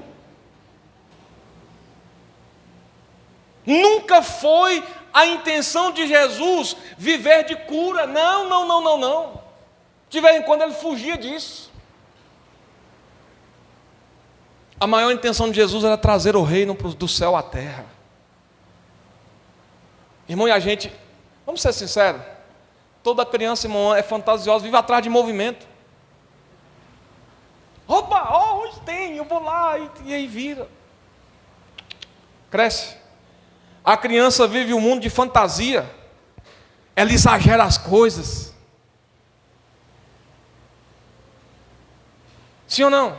Nunca foi a intenção de Jesus viver de cura. Não. De vez em quando ele fugia disso. A maior intenção de Jesus era trazer o reino do céu à terra. Irmão, e a gente, vamos ser sinceros, toda criança, irmão, é fantasiosa, vive atrás de movimento. Opa, hoje tem, eu vou lá, e aí vira. Cresce. A criança vive um mundo de fantasia. Ela exagera as coisas. Sim ou não?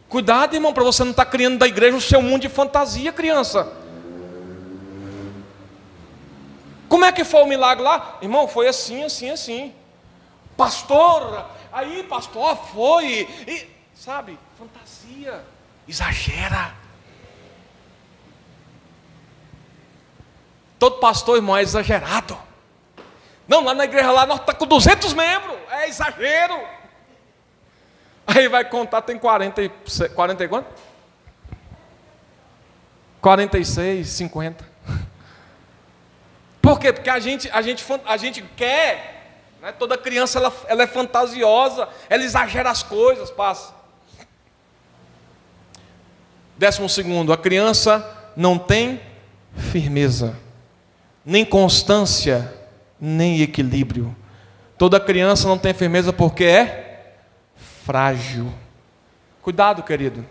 Cuidado, irmão, para você não estar criando da igreja o seu mundo de fantasia, criança. Como é que foi o milagre lá? Irmão, foi assim. Pastor, aí pastor, foi. Sabe, fantasia, exagera. Todo pastor, irmão, é exagerado. Não, lá na igreja lá nós estamos com 200 membros, é exagero. Aí vai contar, tem 40 e quanto? 46, 50. Por quê? Porque a gente quer, né? Toda criança ela é fantasiosa, ela exagera as coisas, passa. 12º, a criança não tem firmeza, nem constância, nem equilíbrio. Toda criança não tem firmeza porque é frágil. Cuidado, querido.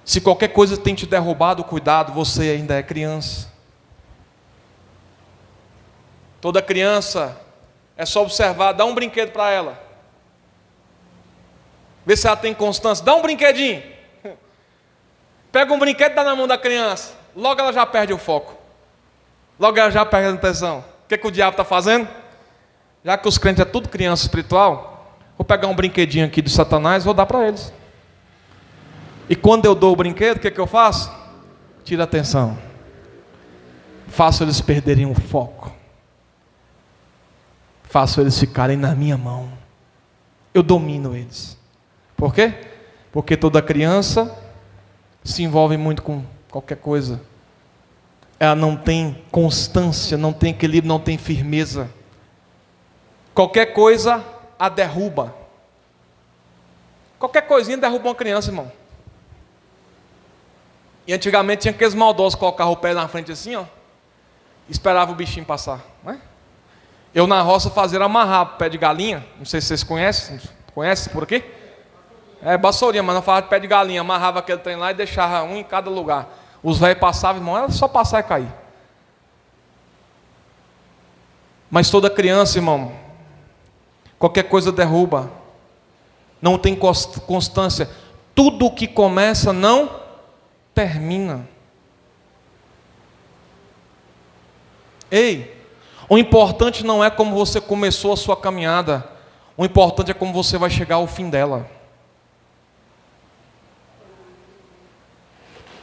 Se qualquer coisa tem te derrubado, cuidado, você ainda é criança. Toda criança, é só observar, dá um brinquedo para ela. Vê se ela tem constância, dá um brinquedinho. Pega um brinquedo e dá na mão da criança. Logo ela já perde o foco. Logo ela já perde a atenção. O que o diabo está fazendo? Já que os crentes é tudo criança espiritual, vou pegar um brinquedinho aqui de Satanás e vou dar para eles. E quando eu dou o brinquedo, o que eu faço? Tiro a atenção. Faço eles perderem o foco. Faço eles ficarem na minha mão. Eu domino eles. Por quê? Porque toda criança se envolve muito com qualquer coisa. Ela não tem constância, não tem equilíbrio, não tem firmeza. Qualquer coisa a derruba. Qualquer coisinha derruba uma criança, irmão. E antigamente tinha aqueles maldosos que colocavam o pé na frente assim, ó, esperava o bichinho passar, né? Eu na roça fazia amarrar o pé de galinha. Não sei se vocês conhecem. Conhecem por aqui? É vassourinha, mas não falava de pé de galinha. Amarrava aquele trem lá e deixava um em cada lugar. Os velhos passavam, irmão, era só passar e cair. Mas toda criança, irmão, qualquer coisa derruba. Não tem constância. Tudo que começa não termina. Ei, o importante não é como você começou a sua caminhada. O importante é como você vai chegar ao fim dela.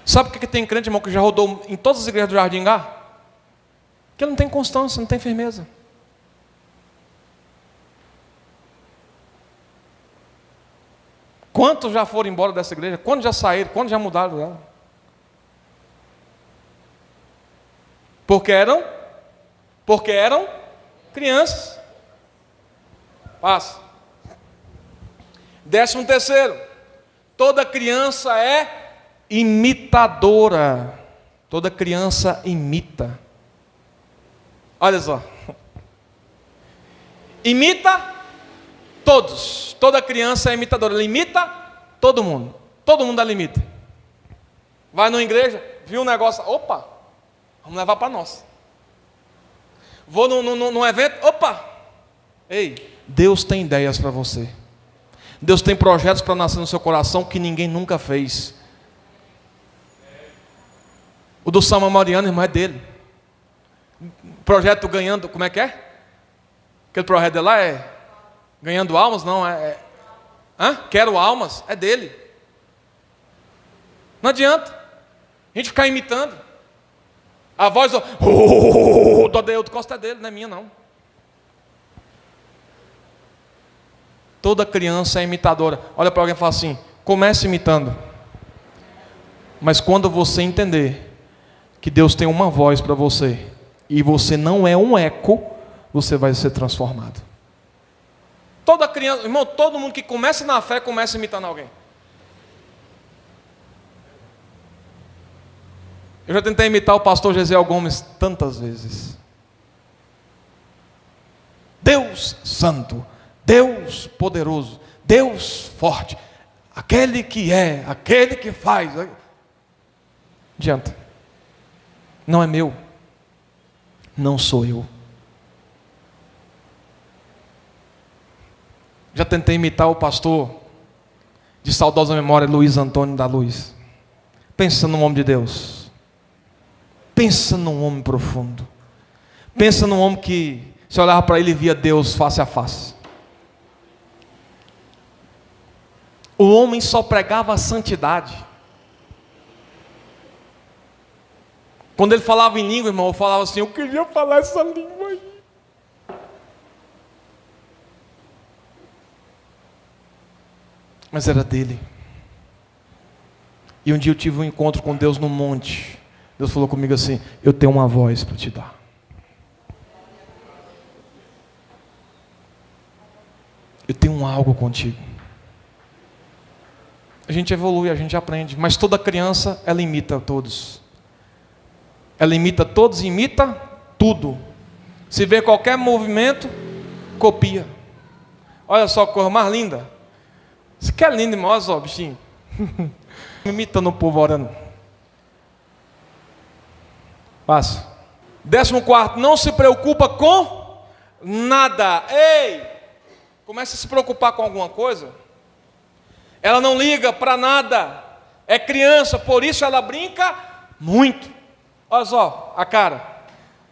Sabe por que tem crente, irmão, que já rodou em todas as igrejas do Jardim Gá? Porque não tem constância, não tem firmeza. Quantos já foram embora dessa igreja? Quantos já saíram? Quantos já mudaram dela? Porque eram crianças. Passa. 13º, toda criança é imitadora. Toda criança imita. Olha só. Imita todos. Toda criança é imitadora. Ela imita todo mundo. Todo mundo ela imita. Vai numa igreja, viu um negócio, opa, vamos levar para nós. Vou num evento, opa. Ei, Deus tem ideias para você. Deus tem projetos para nascer no seu coração que ninguém nunca fez. O do Samuel Mariano, irmão, é dele. Projeto ganhando, como é que é? Aquele projeto dele lá é ganhando almas, não, quero almas, é dele. Não adianta a gente ficar imitando. A voz do Adeildo Costa é dele, não é minha não. Toda criança é imitadora. Olha para alguém e fala assim: comece imitando. Mas quando você entender que Deus tem uma voz para você, e você não é um eco, você vai ser transformado. Toda criança, irmão, todo mundo que começa na fé, começa imitando alguém. Eu já tentei imitar o pastor Gesiel Gomes tantas vezes. Deus santo, Deus poderoso, Deus forte, aquele que faz. Não adianta. Não é meu. Não sou eu. Já tentei imitar o pastor de saudosa memória, Luiz Antônio da Luz. Pensa num homem de Deus. Pensa num homem profundo. Pensa num homem que, se olhava para ele, via Deus face a face. O homem só pregava a santidade. Quando ele falava em língua, irmão, eu falava assim: eu queria falar essa língua aí. Mas era dele. E um dia eu tive um encontro com Deus no monte. Deus falou comigo assim: eu tenho uma voz para te dar. Eu tenho algo contigo. A gente evolui, a gente aprende. Mas toda criança, ela imita todos. Ela imita todos e imita tudo. Se vê qualquer movimento, copia. Olha só que coisa mais linda. Isso que é lindo, irmão. Olha só, bichinho. Imitando o povo orando. Passo. 14, não se preocupa com nada. Ei! Começa a se preocupar com alguma coisa. Ela não liga para nada. É criança, por isso ela brinca muito. Olha só a cara.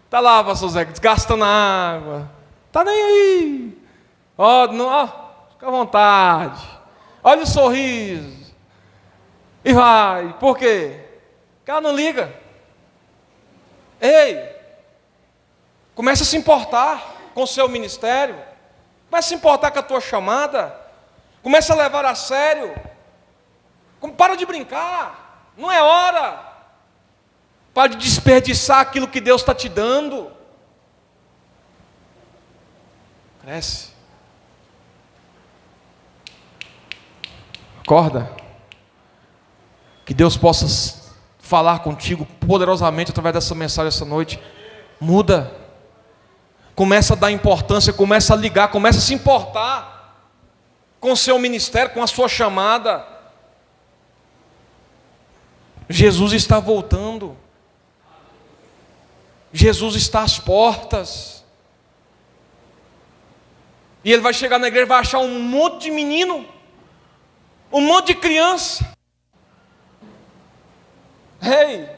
Está lá, pastor Zé, desgastando a água. Está nem aí. Fica à vontade. Olha o sorriso. E vai. Por quê? Porque ela não liga. Ei, comece a se importar com o seu ministério. Comece a se importar com a tua chamada. Comece a levar a sério. Para de brincar. Não é hora. Para de desperdiçar aquilo que Deus está te dando. Cresce. Acorda. Que Deus possa falar contigo poderosamente através dessa mensagem essa noite. Muda. Começa a dar importância, começa a ligar, começa a se importar com o seu ministério, com a sua chamada. Jesus está voltando. Jesus está às portas. E ele vai chegar na igreja e vai achar um monte de menino, um monte de criança. Ei,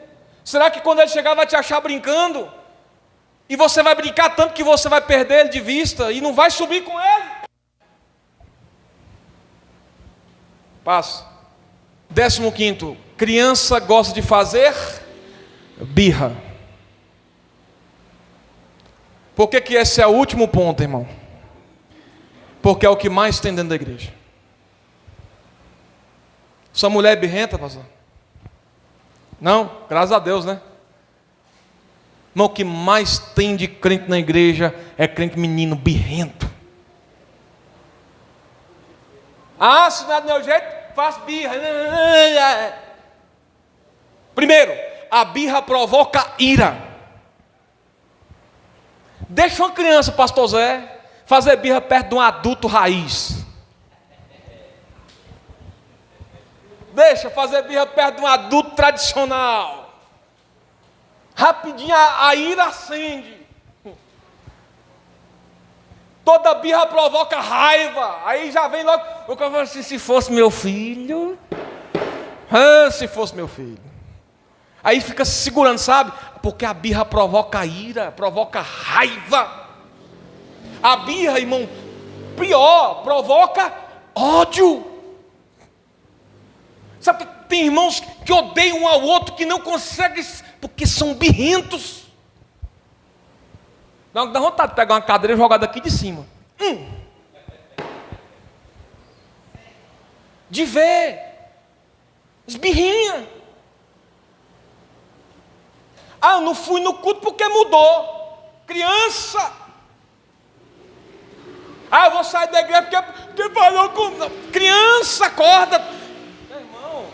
será que quando ele chegar vai te achar brincando? E você vai brincar tanto que você vai perder ele de vista e não vai subir com ele? Passo. 15, criança gosta de fazer birra. Por que esse é o último ponto, irmão? Porque é o que mais tem dentro da igreja. Sua mulher é birrenta, pastor? Não, graças a Deus, né? Irmão, o que mais tem de crente na igreja é crente menino birrento. Ah, se não é do meu jeito, faz birra. Primeiro, a birra provoca ira. Deixa uma criança, pastor Zé, fazer birra perto de um adulto raiz. Deixa fazer birra perto de um adulto tradicional. Rapidinho a ira acende. Toda birra provoca raiva. Aí já vem logo. O cara fala assim: se fosse meu filho. Se fosse meu filho. Aí fica se segurando, sabe? Porque a birra provoca ira, provoca raiva. A birra, irmão, pior, provoca ódio. Sabe, tem irmãos que odeiam um ao outro, que não conseguem, porque são birrentos. Dá vontade de pegar uma cadeira e jogar daqui de cima. De ver. Esbirrinha. Eu não fui no culto porque mudou. Criança. Eu vou sair da igreja porque falou com... Criança, acorda. Meu irmão.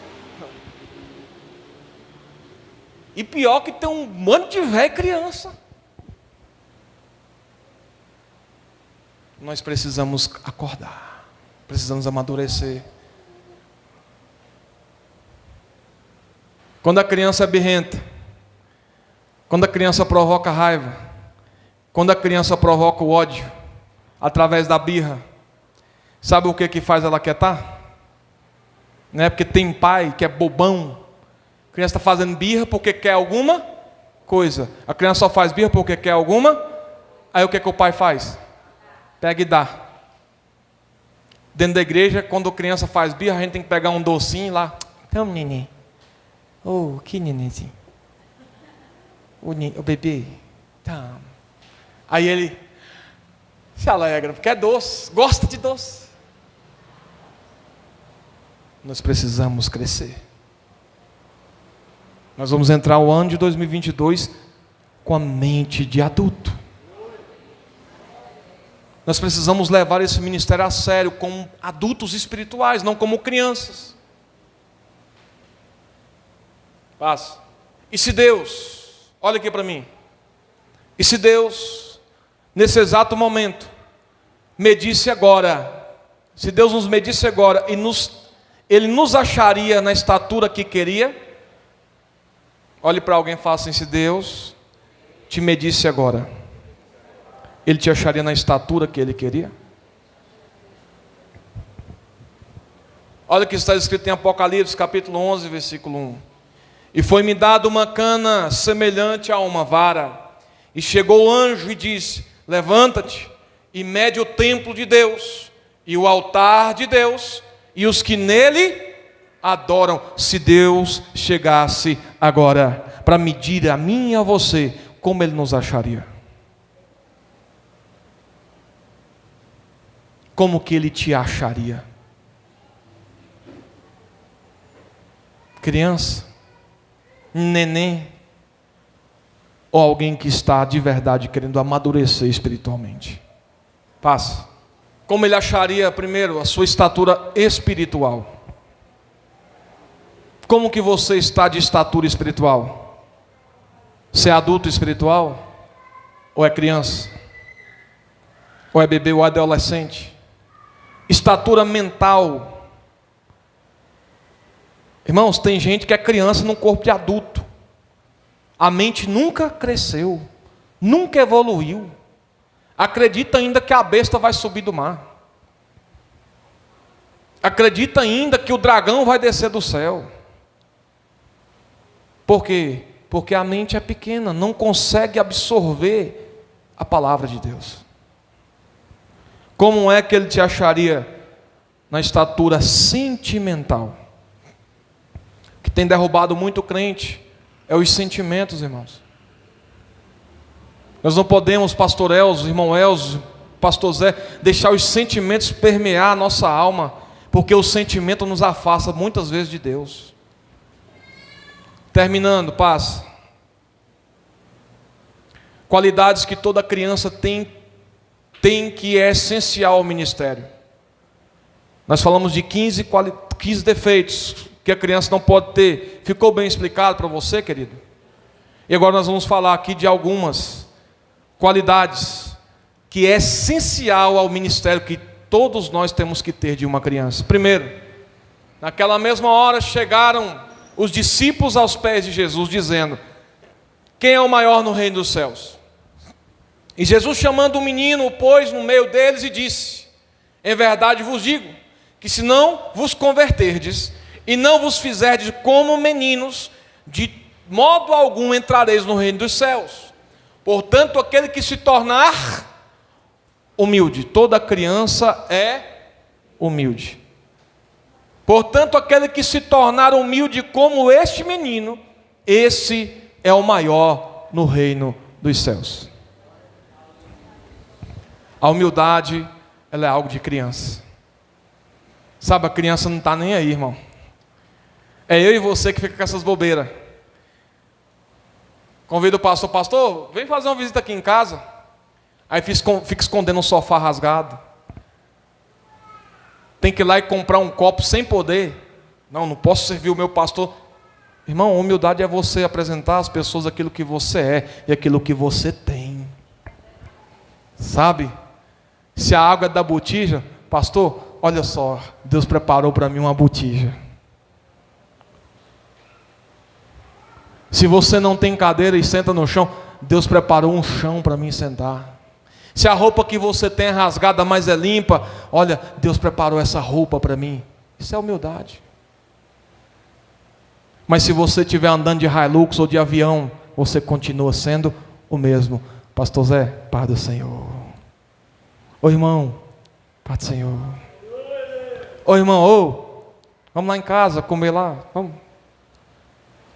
E pior que tem um monte de velho criança. Nós precisamos acordar. Precisamos amadurecer. Quando a criança é birrenta, quando a criança provoca raiva, quando a criança provoca o ódio, através da birra, sabe o que faz ela quietar? Não é porque tem pai que é bobão. A criança está fazendo birra porque quer alguma coisa. A criança só faz birra porque quer alguma. Aí o que o pai faz? Pega e dá. Dentro da igreja, quando a criança faz birra, a gente tem que pegar um docinho lá. Calma, neném. Que nenenzinho. O bebê. Tá. Aí ele se alegra, porque é doce, gosta de doce. Nós precisamos crescer. Nós vamos entrar o ano de 2022 com a mente de adulto. Nós precisamos levar esse ministério a sério, como adultos espirituais, não como crianças. Passa. E se Deus, olha aqui para mim, e se Deus, nesse exato momento, medisse agora, se Deus nos medisse agora, Ele nos acharia na estatura que queria? Olhe para alguém e fale assim: se Deus te medisse agora, Ele te acharia na estatura que Ele queria? Olha o que está escrito em Apocalipse, capítulo 11, versículo 1. E foi-me dado uma cana semelhante a uma vara, e chegou o anjo e disse: levanta-te e mede o templo de Deus, e o altar de Deus, e os que nele adoram. Se Deus chegasse agora para medir a mim e a você, como Ele nos acharia? Como que Ele te acharia? Criança? Neném? Ou alguém que está de verdade querendo amadurecer espiritualmente? Passa. Como Ele acharia primeiro a sua estatura espiritual? Como que você está de estatura espiritual? Você é adulto espiritual? Ou é criança? Ou é bebê ou adolescente? Estatura mental. Irmãos, tem gente que é criança num corpo de adulto. A mente nunca cresceu, nunca evoluiu. Acredita ainda que a besta vai subir do mar. Acredita ainda que o dragão vai descer do céu. Por quê? Porque a mente é pequena, não consegue absorver a palavra de Deus. Como é que Ele te acharia na estatura sentimental? O que tem derrubado muito crente é os sentimentos, irmãos. Nós não podemos, pastor Elzo, irmão Elzo, pastor Zé, deixar os sentimentos permear a nossa alma, porque o sentimento nos afasta muitas vezes de Deus. Terminando, passa. Qualidades que toda criança tem que é essencial ao ministério. Nós falamos de 15 defeitos que a criança não pode ter. Ficou bem explicado para você, querido? E agora nós vamos falar aqui de algumas qualidades que é essencial ao ministério que todos nós temos que ter de uma criança. Primeiro, naquela mesma hora chegaram os discípulos aos pés de Jesus, dizendo: quem é o maior no reino dos céus? E Jesus, chamando o menino, o pôs no meio deles e disse: em verdade vos digo, que se não vos converterdes, e não vos fizerdes como meninos, de modo algum entrareis no reino dos céus. Portanto, aquele que se tornar humilde, toda criança é humilde. Portanto, aquele que se tornar humilde como este menino, esse é o maior no reino dos céus. A humildade, ela é algo de criança. Sabe, a criança não está nem aí, irmão. É eu e você que fica com essas bobeiras. Convido o pastor, vem fazer uma visita aqui em casa. Aí fica escondendo um sofá rasgado. Tem que ir lá e comprar um copo sem poder. Não posso servir o meu pastor. Irmão, humildade é você apresentar às pessoas aquilo que você é e aquilo que você tem. Sabe? Se a água é da botija, pastor, olha só, Deus preparou para mim uma botija. Se você não tem cadeira e senta no chão, Deus preparou um chão para mim sentar. Se a roupa que você tem é rasgada, mas é limpa, olha, Deus preparou essa roupa para mim. Isso é humildade. Mas se você estiver andando de Hilux ou de avião, você continua sendo o mesmo. Pastor Zé, paz do Senhor. Ô irmão, paz do Senhor. Ô irmão, vamos lá em casa comer lá, vamos.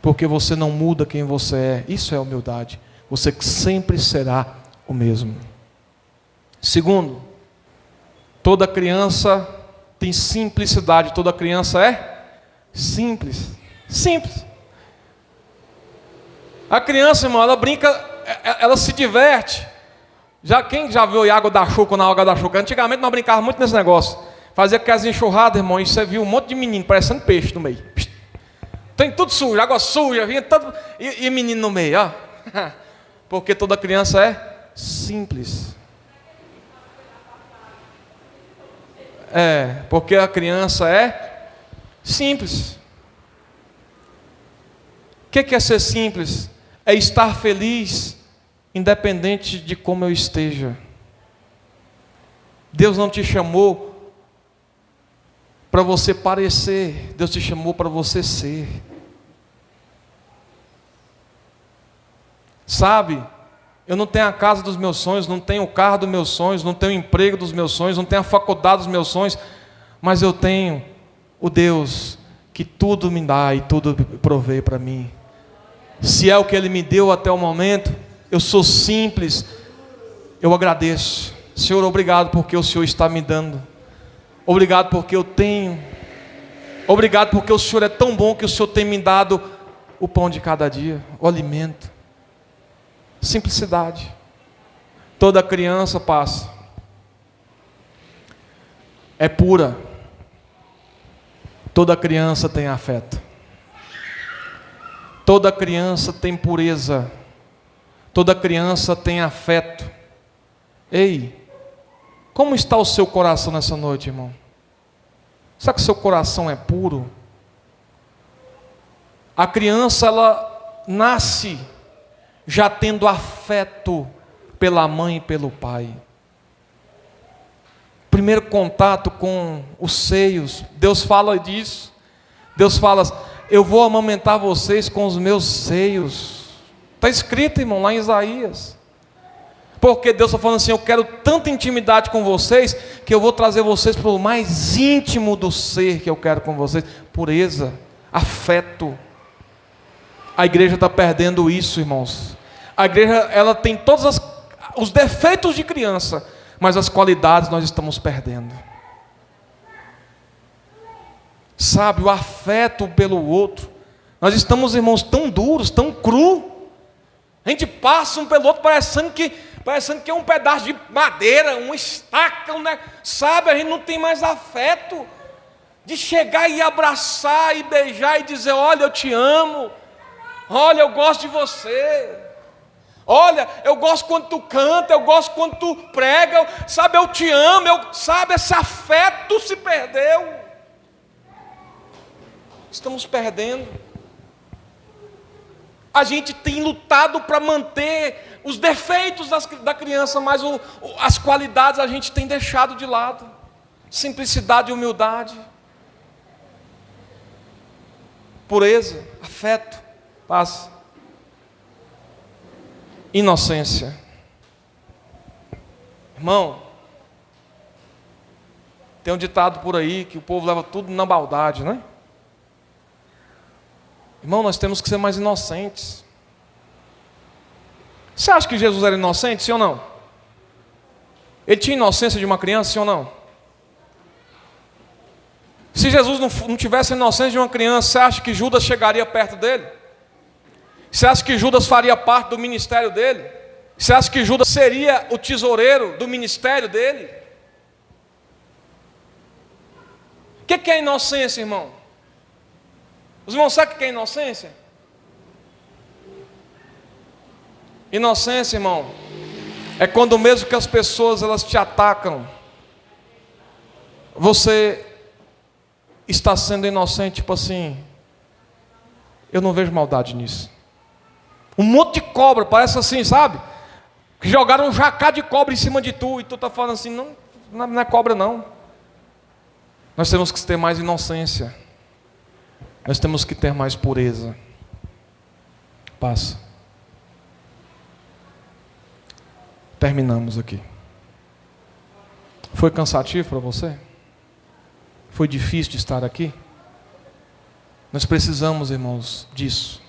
Porque você não muda quem você é. Isso é humildade. Você sempre será o mesmo. Segundo, toda criança tem simplicidade. Toda criança é simples. Simples. A criança, irmão, ela brinca, ela se diverte. Quem já viu água da chuca na água da chuca? Antigamente nós brincávamos muito nesse negócio. Fazia aquelas enxurradas, irmão, e você viu um monte de menino parecendo peixe no meio. Tem tudo sujo, água suja, vinha todo, e menino no meio, ó. Porque toda criança é simples. Porque a criança é simples. O que é ser simples? É estar feliz, independente de como eu esteja. Deus não te chamou para você parecer, Deus te chamou para você ser. Sabe, eu não tenho a casa dos meus sonhos, não tenho o carro dos meus sonhos, não tenho o emprego dos meus sonhos, não tenho a faculdade dos meus sonhos, mas eu tenho o Deus que tudo me dá e tudo provê para mim. Se é o que Ele me deu até o momento, eu sou simples, eu agradeço. Senhor, obrigado porque o Senhor está me dando. Obrigado porque eu tenho. Obrigado porque o Senhor é tão bom que o Senhor tem me dado o pão de cada dia, o alimento. Simplicidade. Toda criança passa. É pura. Toda criança tem afeto. Toda criança tem pureza. Toda criança tem afeto. Ei, como está o seu coração nessa noite, irmão? Será que o seu coração é puro? A criança, ela nasce já tendo afeto pela mãe e pelo pai. Primeiro contato com os seios, Deus fala disso. Deus fala, eu vou amamentar vocês com os meus seios. Está escrito, irmão, lá em Isaías. Porque Deus está falando assim, eu quero tanta intimidade com vocês, que eu vou trazer vocês para o mais íntimo do ser que eu quero com vocês. Pureza, afeto. A igreja está perdendo isso, irmãos. A igreja, ela tem todos os defeitos de criança, mas as qualidades nós estamos perdendo. Sabe, o afeto pelo outro. Nós estamos, irmãos, tão duros, tão cru. A gente passa um pelo outro parecendo que é um pedaço de madeira, uma estaca, sabe? A gente não tem mais afeto de chegar e abraçar e beijar e dizer, olha, eu te amo. Olha, eu gosto de você. Olha, eu gosto quando tu canta, eu gosto quando tu prega, sabe, eu te amo, sabe, esse afeto se perdeu. Estamos perdendo. A gente tem lutado para manter os defeitos da criança, mas as qualidades a gente tem deixado de lado. Simplicidade e humildade. Pureza, afeto, paz. Inocência. Irmão, tem um ditado por aí que o povo leva tudo na maldade, né? Irmão, nós temos que ser mais inocentes. Você acha que Jesus era inocente, sim ou não? Ele tinha inocência de uma criança, sim ou não? Se Jesus não tivesse a inocência de uma criança, você acha que Judas chegaria perto dele? Você acha que Judas faria parte do ministério dele? Você acha que Judas seria o tesoureiro do ministério dele? O que é inocência, irmão? Os irmãos sabem o que é inocência? Inocência, irmão, é quando mesmo que as pessoas elas te atacam, você está sendo inocente, tipo assim, eu não vejo maldade nisso. Um monte de cobra, parece assim, sabe? Que jogaram um jacá de cobra em cima de tu, e tu está falando assim, não é cobra não. Nós temos que ter mais inocência. Nós temos que ter mais pureza. Passa. Terminamos aqui. Foi cansativo para você? Foi difícil de estar aqui? Nós precisamos, irmãos, disso.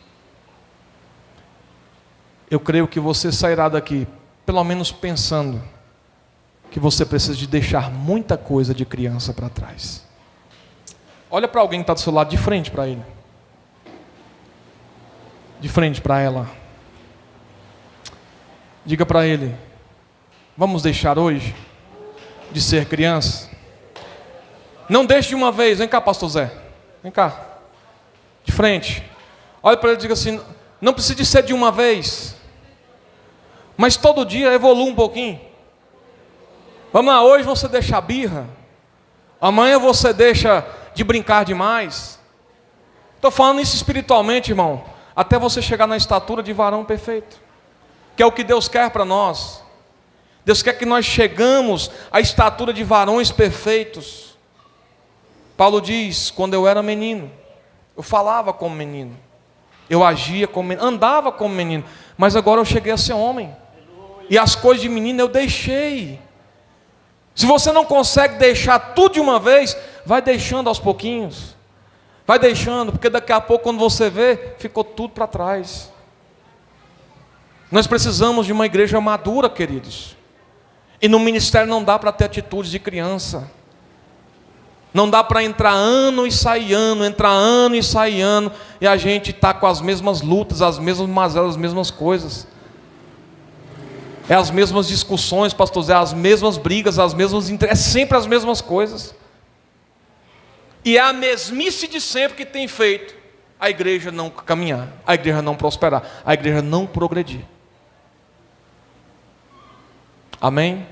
Eu creio que você sairá daqui, pelo menos pensando, que você precisa de deixar muita coisa de criança para trás. Olha para alguém que está do seu lado, de frente para ele. De frente para ela. Diga para ele: vamos deixar hoje de ser criança? Não deixe de uma vez. Vem cá, pastor Zé. Vem cá. De frente. Olha para ele e diga assim: não precisa de ser de uma vez, mas todo dia evolua um pouquinho. Vamos lá, hoje você deixa a birra, amanhã você deixa de brincar demais. Estou falando isso espiritualmente, irmão, até você chegar na estatura de varão perfeito, que é o que Deus quer para nós. Deus quer que nós chegamos à estatura de varões perfeitos. Paulo diz: quando eu era menino, eu falava como menino, eu agia como menino, andava como menino, mas agora eu cheguei a ser homem, e as coisas de menino eu deixei. Se você não consegue deixar tudo de uma vez, vai deixando aos pouquinhos. Vai deixando, porque daqui a pouco, quando você vê, ficou tudo para trás. Nós precisamos de uma igreja madura, queridos. E no ministério não dá para ter atitudes de criança. Não dá para entrar ano e sair ano, entrar ano e sair ano, e a gente está com as mesmas lutas, as mesmas mazelas, as mesmas coisas. É as mesmas discussões, pastor Zé, as mesmas brigas, é sempre as mesmas coisas. E é a mesmice de sempre que tem feito a igreja não caminhar, a igreja não prosperar, a igreja não progredir. Amém?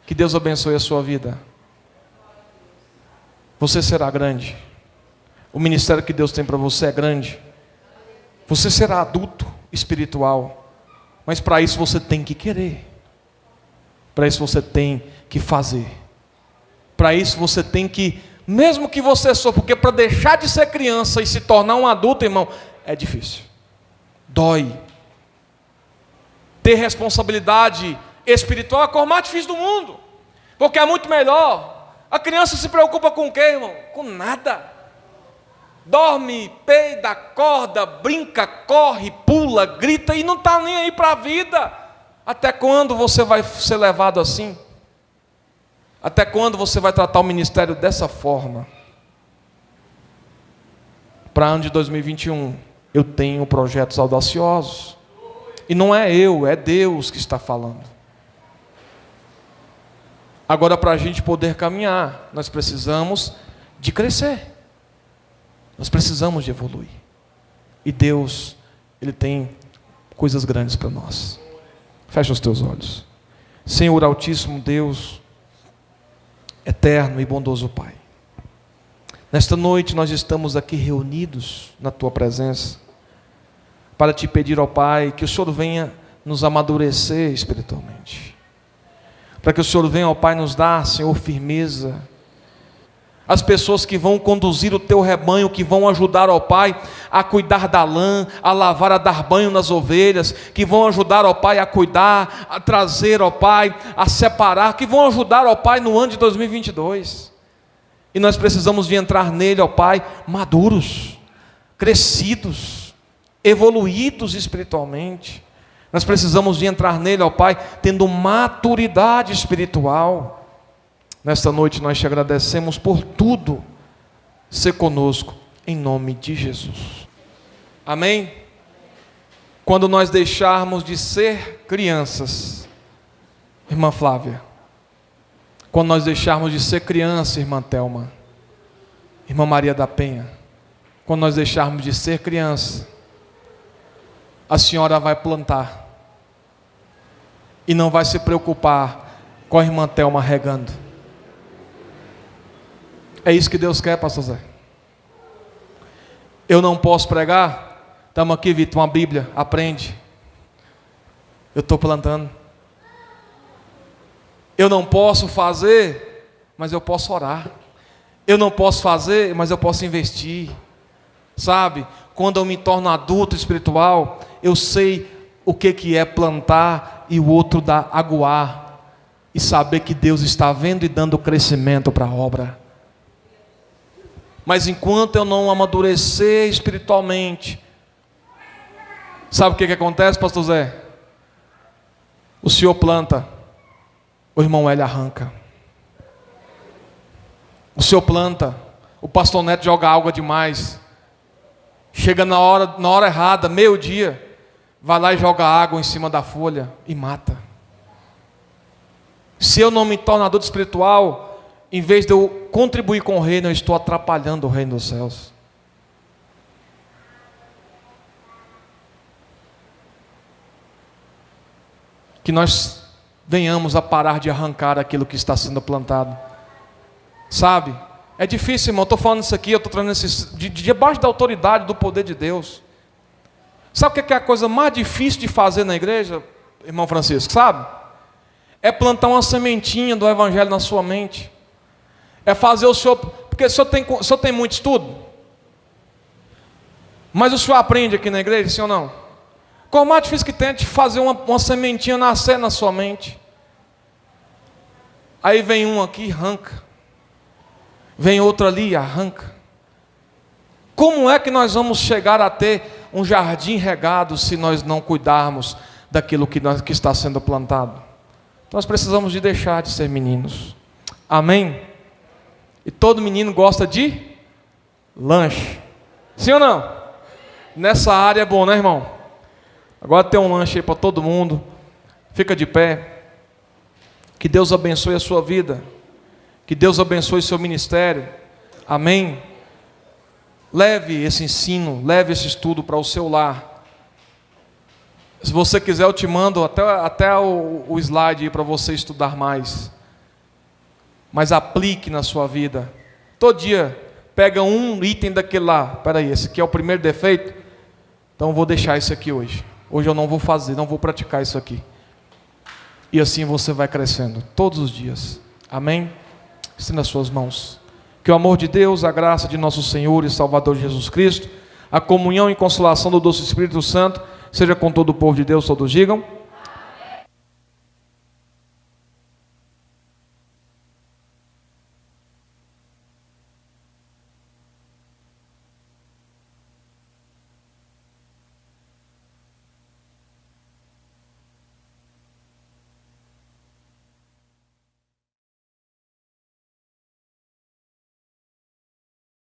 Que Deus abençoe a sua vida. Você será grande. O ministério que Deus tem para você é grande. Você será adulto espiritual. Mas para isso você tem que querer. Para isso você tem que fazer. Para isso você tem que, mesmo que você sofra, porque para deixar de ser criança e se tornar um adulto, irmão, é difícil. Dói. Ter responsabilidade espiritual é a coisa mais difícil do mundo. Porque é muito melhor. A criança se preocupa com o quê, irmão? Com nada. Dorme, peida, acorda, brinca, corre, pula, grita e não está nem aí para a vida. Até quando você vai ser levado assim? Até quando você vai tratar o ministério dessa forma? Para ano de 2021, eu tenho projetos audaciosos. E não é eu, é Deus que está falando. Agora, para a gente poder caminhar, nós precisamos de crescer. Nós precisamos de evoluir. E Deus, Ele tem coisas grandes para nós. Fecha os teus olhos. Senhor Altíssimo Deus, eterno e bondoso Pai, nesta noite nós estamos aqui reunidos na Tua presença para Te pedir, ó Pai, que o Senhor venha nos amadurecer espiritualmente, para que o Senhor venha, ó Pai, nos dar, Senhor, firmeza. As pessoas que vão conduzir o Teu rebanho, que vão ajudar, ó Pai, a cuidar da lã, a lavar, a dar banho nas ovelhas, que vão ajudar, ó Pai, a cuidar, a trazer, ó Pai, a separar, que vão ajudar, ó Pai, no ano de 2022. E nós precisamos de entrar nele, ó Pai, maduros, crescidos, evoluídos espiritualmente. Nós precisamos de entrar nele, ó Pai, tendo maturidade espiritual. Nesta noite nós te agradecemos por tudo. Ser conosco, em nome de Jesus. Amém? Quando nós deixarmos de ser crianças, irmã Flávia, quando nós deixarmos de ser criança, irmã Thelma, irmã Maria da Penha, quando nós deixarmos de ser criança, a senhora vai plantar e não vai se preocupar com a irmã Thelma regando. É isso que Deus quer, pastor Zé. Eu não posso pregar? Estamos aqui, Vitor, uma Bíblia, aprende. Eu estou plantando. Eu não posso fazer, mas eu posso orar. Eu não posso fazer, mas eu posso investir. Sabe, quando eu me torno adulto espiritual, eu sei o que é plantar e o outro aguar. E saber que Deus está vendo e dando crescimento para a obra. Mas enquanto eu não amadurecer espiritualmente, sabe o que acontece, pastor Zé? O senhor planta, o irmão Hélio arranca. O senhor planta, o pastor Neto joga água demais. Chega na hora errada, meio-dia, vai lá e joga água em cima da folha e mata. Se eu não me torno adulto espiritual, em vez de eu contribuir com o reino, eu estou atrapalhando o reino dos céus. Que nós venhamos a parar de arrancar aquilo que está sendo plantado. Sabe? É difícil, irmão. Eu estou falando isso aqui, eu estou trazendo isso debaixo da autoridade do poder de Deus. Sabe o que é a coisa mais difícil de fazer na igreja, irmão Francisco? Sabe? É plantar uma sementinha do evangelho na sua mente. É fazer o senhor, porque o senhor tem muito estudo, mas o senhor aprende aqui na igreja, sim ou não? Qual o mais difícil que tem é de fazer uma sementinha nascer na sua mente? Aí vem um aqui e arranca, vem outro ali e arranca. Como é que nós vamos chegar a ter um jardim regado se nós não cuidarmos daquilo que está sendo plantado? Nós precisamos de deixar de ser meninos. Amém? E todo menino gosta de lanche. Sim ou não? Nessa área é bom, né, irmão? Agora tem um lanche aí para todo mundo. Fica de pé. Que Deus abençoe a sua vida. Que Deus abençoe o seu ministério. Amém? Leve esse ensino, leve esse estudo para o seu lar. Se você quiser, eu te mando até o slide aí para você estudar mais. Mas aplique na sua vida. Todo dia, pega um item daquele lá. Espera aí, esse aqui é o primeiro defeito? Então eu vou deixar isso aqui hoje. Hoje eu não vou fazer, não vou praticar isso aqui. E assim você vai crescendo, todos os dias. Amém? Estenda as suas mãos. Que o amor de Deus, a graça de nosso Senhor e Salvador Jesus Cristo, a comunhão e consolação do doce Espírito Santo, seja com todo o povo de Deus, todos digam.